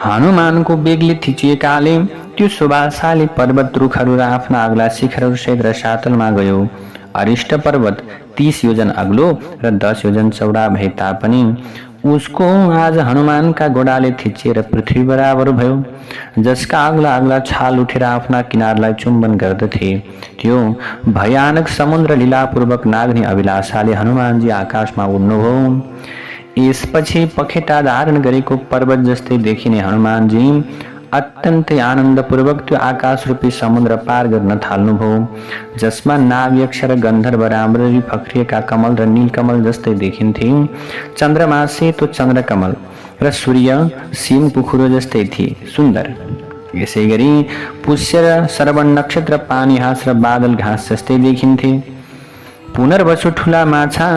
हनुमानको बेगले थिचिएकाले त्यो शोभाशाली पर्वत रुखहरू र आफ्ना अग्ला शिखरहरू सहित रसातलमा गयो। अरिष्ट पर्वत 30 योजन अग्लो र 10 योजन चौडा भए तापनि उसको आज हनुमानका गोडाले थिचिएर पृथ्वी बराबर भयो, जसका अग्ला अग्ला छाल उठेर आफ्ना किनारलाई चुम्बन गर्दथे। त्यो भयानक समुद्र लीलापूर्वक नाग्ने अभिलाषाले हनुमानजी आकाशमा उड्नुभयो। यसपछि पखेटा धारण गरेको पर्वत जस्तै देखिने हनुमानजी अत्यन्तै आनन्दपूर्वक त्यो आकाश रूपी समुद्र पार गर्न थाल्नुभयो, जसमा नागयक्ष र गन्धर्व राम्ररी फक्रिएका कमल र नीलकमल जस्तै देखिन्थे। चन्द्रमा सेतो चन्द्रकमल र सूर्य सिम कुखुरो जस्तै थिए, सुन्दर। यसै गरी पुष्य र श्रवण नक्षत्र पानी हाँस र बादल घाँस जस्तै देखिन्थे। पुनर्वसु ठुला माछा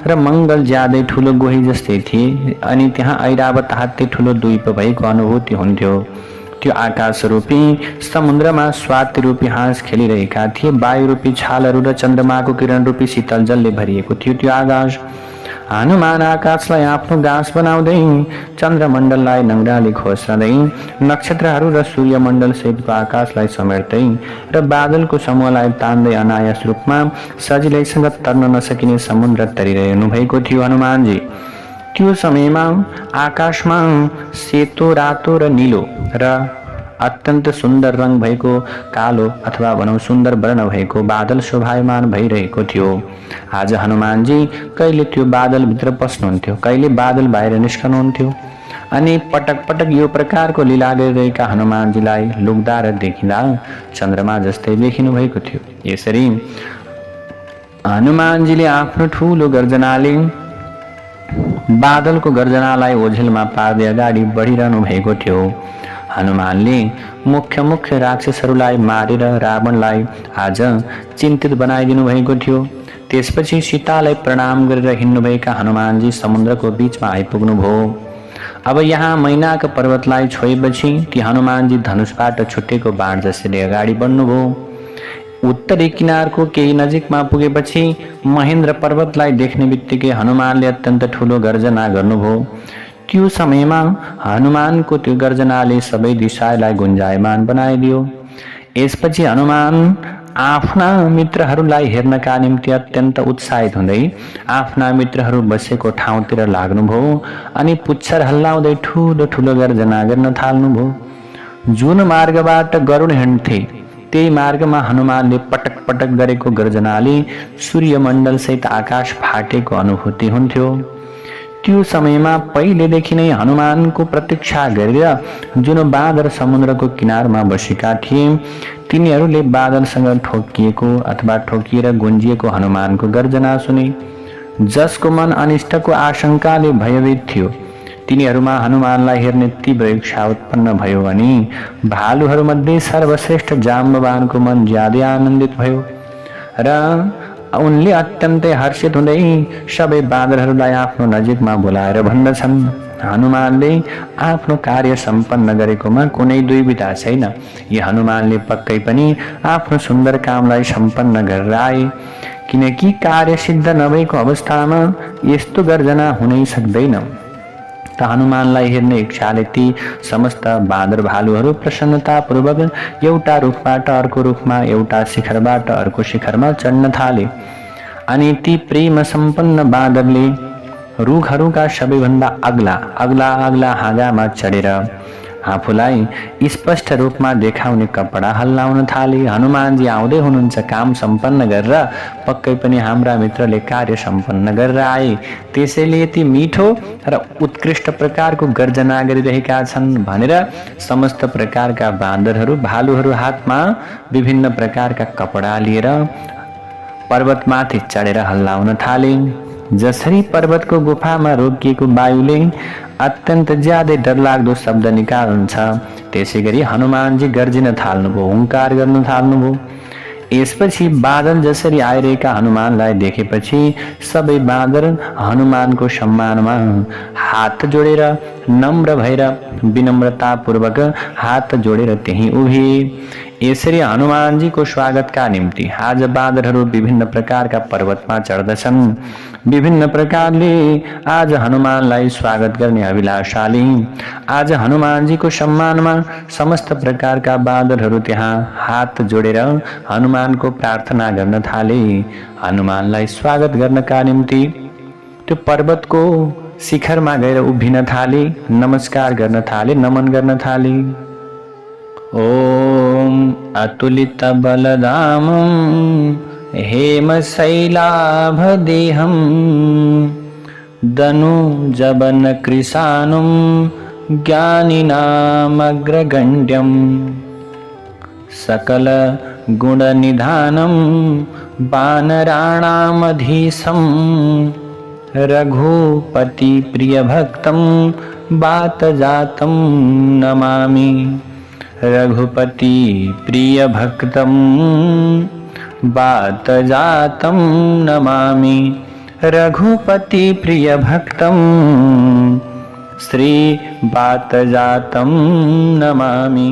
र मङ्गल ज्यादै ठुलो गोही जस्तै थिए, अनि त्यहाँ ऐरावत हात्ती ठुलो द्वीप भएको अनुभूति हुन्थ्यो। त्यो आकाश रूपी समुद्रमा स्वाति रूपी हाँस खेलिरहेका थिए। वायु रूपी छालहरू र चन्द्रमाको किरण रूपी शीतल जलले भरिएको थियो त्यो आकाश। हनुमान आकाशलाई आफ्नो गाँस बनाउँदै, चन्द्रमण्डललाई नङ्ग्राले खोस्राँदै, नक्षत्रहरू र सूर्यमण्डल सहितको आकाशलाई समेट्दै र बादलको समूहलाई तान्दै अनायास रूपमा सजिलैसँग तर्न नसकिने समुद्र तरिरहनु भएको थियो हनुमानजी। त्यो समयमा आकाशमा सेतो, रातो र नीलो र अत्यन्त सुन्दर रङ भएको कालो अथवा भनौँ सुन्दर वर्ण भएको बादल शोभायमान भइरहेको थियो। आज हनुमानजी कहिले त्यो बादलभित्र पस्नुहुन्थ्यो, कहिले बादल बाहिर निस्कनुहुन्थ्यो, अनि पटक पटक यो प्रकारको लीला गरिरहेका हनुमानजीलाई लुक्दा र देखिँदा चन्द्रमा जस्तै देखिनु भएको थियो। यसरी हनुमानजीले आफ्नो ठुलो गर्जनाले बादलको गर्जनालाई ओझेलमा पार्दै अगाडि बढिरहनु भएको थियो। हनुमानले मुख्य मुख्य राक्षसहरूलाई मारेर रावणलाई आज चिन्तित बनाइदिनु भएको थियो। त्यसपछि सीतालाई प्रणाम गरेर हिँड्नुभएका हनुमानजी समुद्रको बीचमा आइपुग्नुभयो। अब यहाँ मैनाक पर्वतलाई छोएपछि ती हनुमानजी धनुषबाट छुटेको बाण जसरी अगाडि बढ्नुभयो। उत्तरी किनारको केही नजिकमा पुगेपछि महेन्द्र पर्वतलाई देख्ने बित्तिकै हनुमानले अत्यन्त ठुलो गर्जना गर्नुभयो। त्यो समयमा हनुमानको त्यो गर्जनाले सबै दिशालाई गुन्जायमान बनाइदियो। यसपछि हनुमान आफ्ना मित्रहरूलाई हेर्नका निम्ति अत्यन्त उत्साहित हुँदै आफ्ना मित्रहरू बसेको ठाउँतिर लाग्नुभयो, अनि पुच्छर हल्लाउँदै ठुलो ठुलो गर्जना गर्न थाल्नुभयो। जुन मार्गबाट गरुड हिँड्थे त्यही मार्गमा हनुमानले पटक पटक गरेको गर्जनाले सूर्यमण्डल सहित आकाश फाटेको अनुभूति हुन्थ्यो। त्यो समयमा पहिलेदेखि नै हनुमानको प्रतीक्षा गरेर जुन बाँदर समुद्रको किनारमा बसेका थिए, तिनीहरूले बादलसँग ठोकिएको अथवा ठोकिएर गुन्जिएको हनुमानको गर्जना सुने। जसको मन अनिष्टको आशंकाले भयभीत थियो, तिनीहरूमा हनुमानलाई हेर्ने तीव्र इच्छा उत्पन्न भयो। अनि भालुहरूमध्ये सर्वश्रेष्ठ जाम्बवानको मन ज्यादै आनन्दित भयो र उनले अत्यन्तै हर्षित हुँदै सबै बाँदरहरूलाई आफ्नो नजिकमा बोलाएर भन्दछन्, हनुमानले आफ्नो कार्य सम्पन्न गरेकोमा कुनै दुविधा छैन। यी हनुमानले पक्कै पनि आफ्नो सुन्दर कामलाई सम्पन्न गरेर आए, किनकि कार्य सिद्ध नभएको अवस्थामा यस्तो गर्जना हुनै सक्दैन। त हनुमानलाई हेर्ने इच्छाले ती समस्त बाँदर भालुहरू प्रसन्नतापूर्वक एउटा रुखबाट अर्को रुखमा, एउटा शिखरबाट अर्को शिखरमा चढ्न थाले। अनि ती प्रेम सम्पन्न बाँदरले रुखहरूका सबैभन्दा अग्ला अग्ला अग्ला हाँगामा चढेर आफूलाई स्पष्ट रूपमा देखाउने कपडा हल्लाउन थाले। हनुमानजी आउँदै हुनुहुन्छ, काम सम्पन्न गरेर, पक्कै पनि हाम्रा मित्रले कार्य सम्पन्न गरेर आए, त्यसैले यति मिठो र उत्कृष्ट प्रकारको गर्जना गरिरहेका छन् भनेर समस्त प्रकारका बाँदरहरू भालुहरू हातमा विभिन्न प्रकारका कपडा लिएर पर्वतमाथि चढेर हल्लाउन थाले। जसरी पर्वतको गुफामा रोकिएको वायुले अत्यन्त ज्यादै डरलाग्दो शब्द निकाल्छ, त्यसै गरी हनुमानजी गर्जिन थाल्नुभयो, हुङ्कार गर्न थाल्नुभयो। यसपछि बादल जसरी आइरहेका हनुमानलाई देखेपछि सबै बाँदर हनुमानको सम्मानमा हात जोडेर नम्र भएर विनम्रतापूर्वक हात जोडेर त्यही उभिए। यसरी हनुमानजीको स्वागतका निम्ति आज बाँदरहरू विभिन्न प्रकारका पर्वतमा चढ्दछन्। विभिन्न प्रकारले आज हनुमानलाई स्वागत गर्ने अभिलाषाले आज हनुमानजीको सम्मानमा समस्त प्रकारका बाँदरहरू त्यहाँ हात जोडेर हनुमानको प्रार्थना गर्न थाले। हनुमानलाई स्वागत गर्नका निम्ति त्यो पर्वतको शिखरमा गएर उभिन थाले, नमस्कार गर्न थाले, नमन गर्न थाले। ओम अतुलित बलधामं हेमशैलाभदेहं दनुजवन कृशानुं ज्ञानिनामग्रगण्यं सकल गुणनिधानं वानराणामधीशं रघुपति प्रियभक्तं वातजातं नमामि। रघुपति प्रियभक्तं वातजातं नमामि। रघुपति प्रियभक्तं श्री वातजातं नमामि।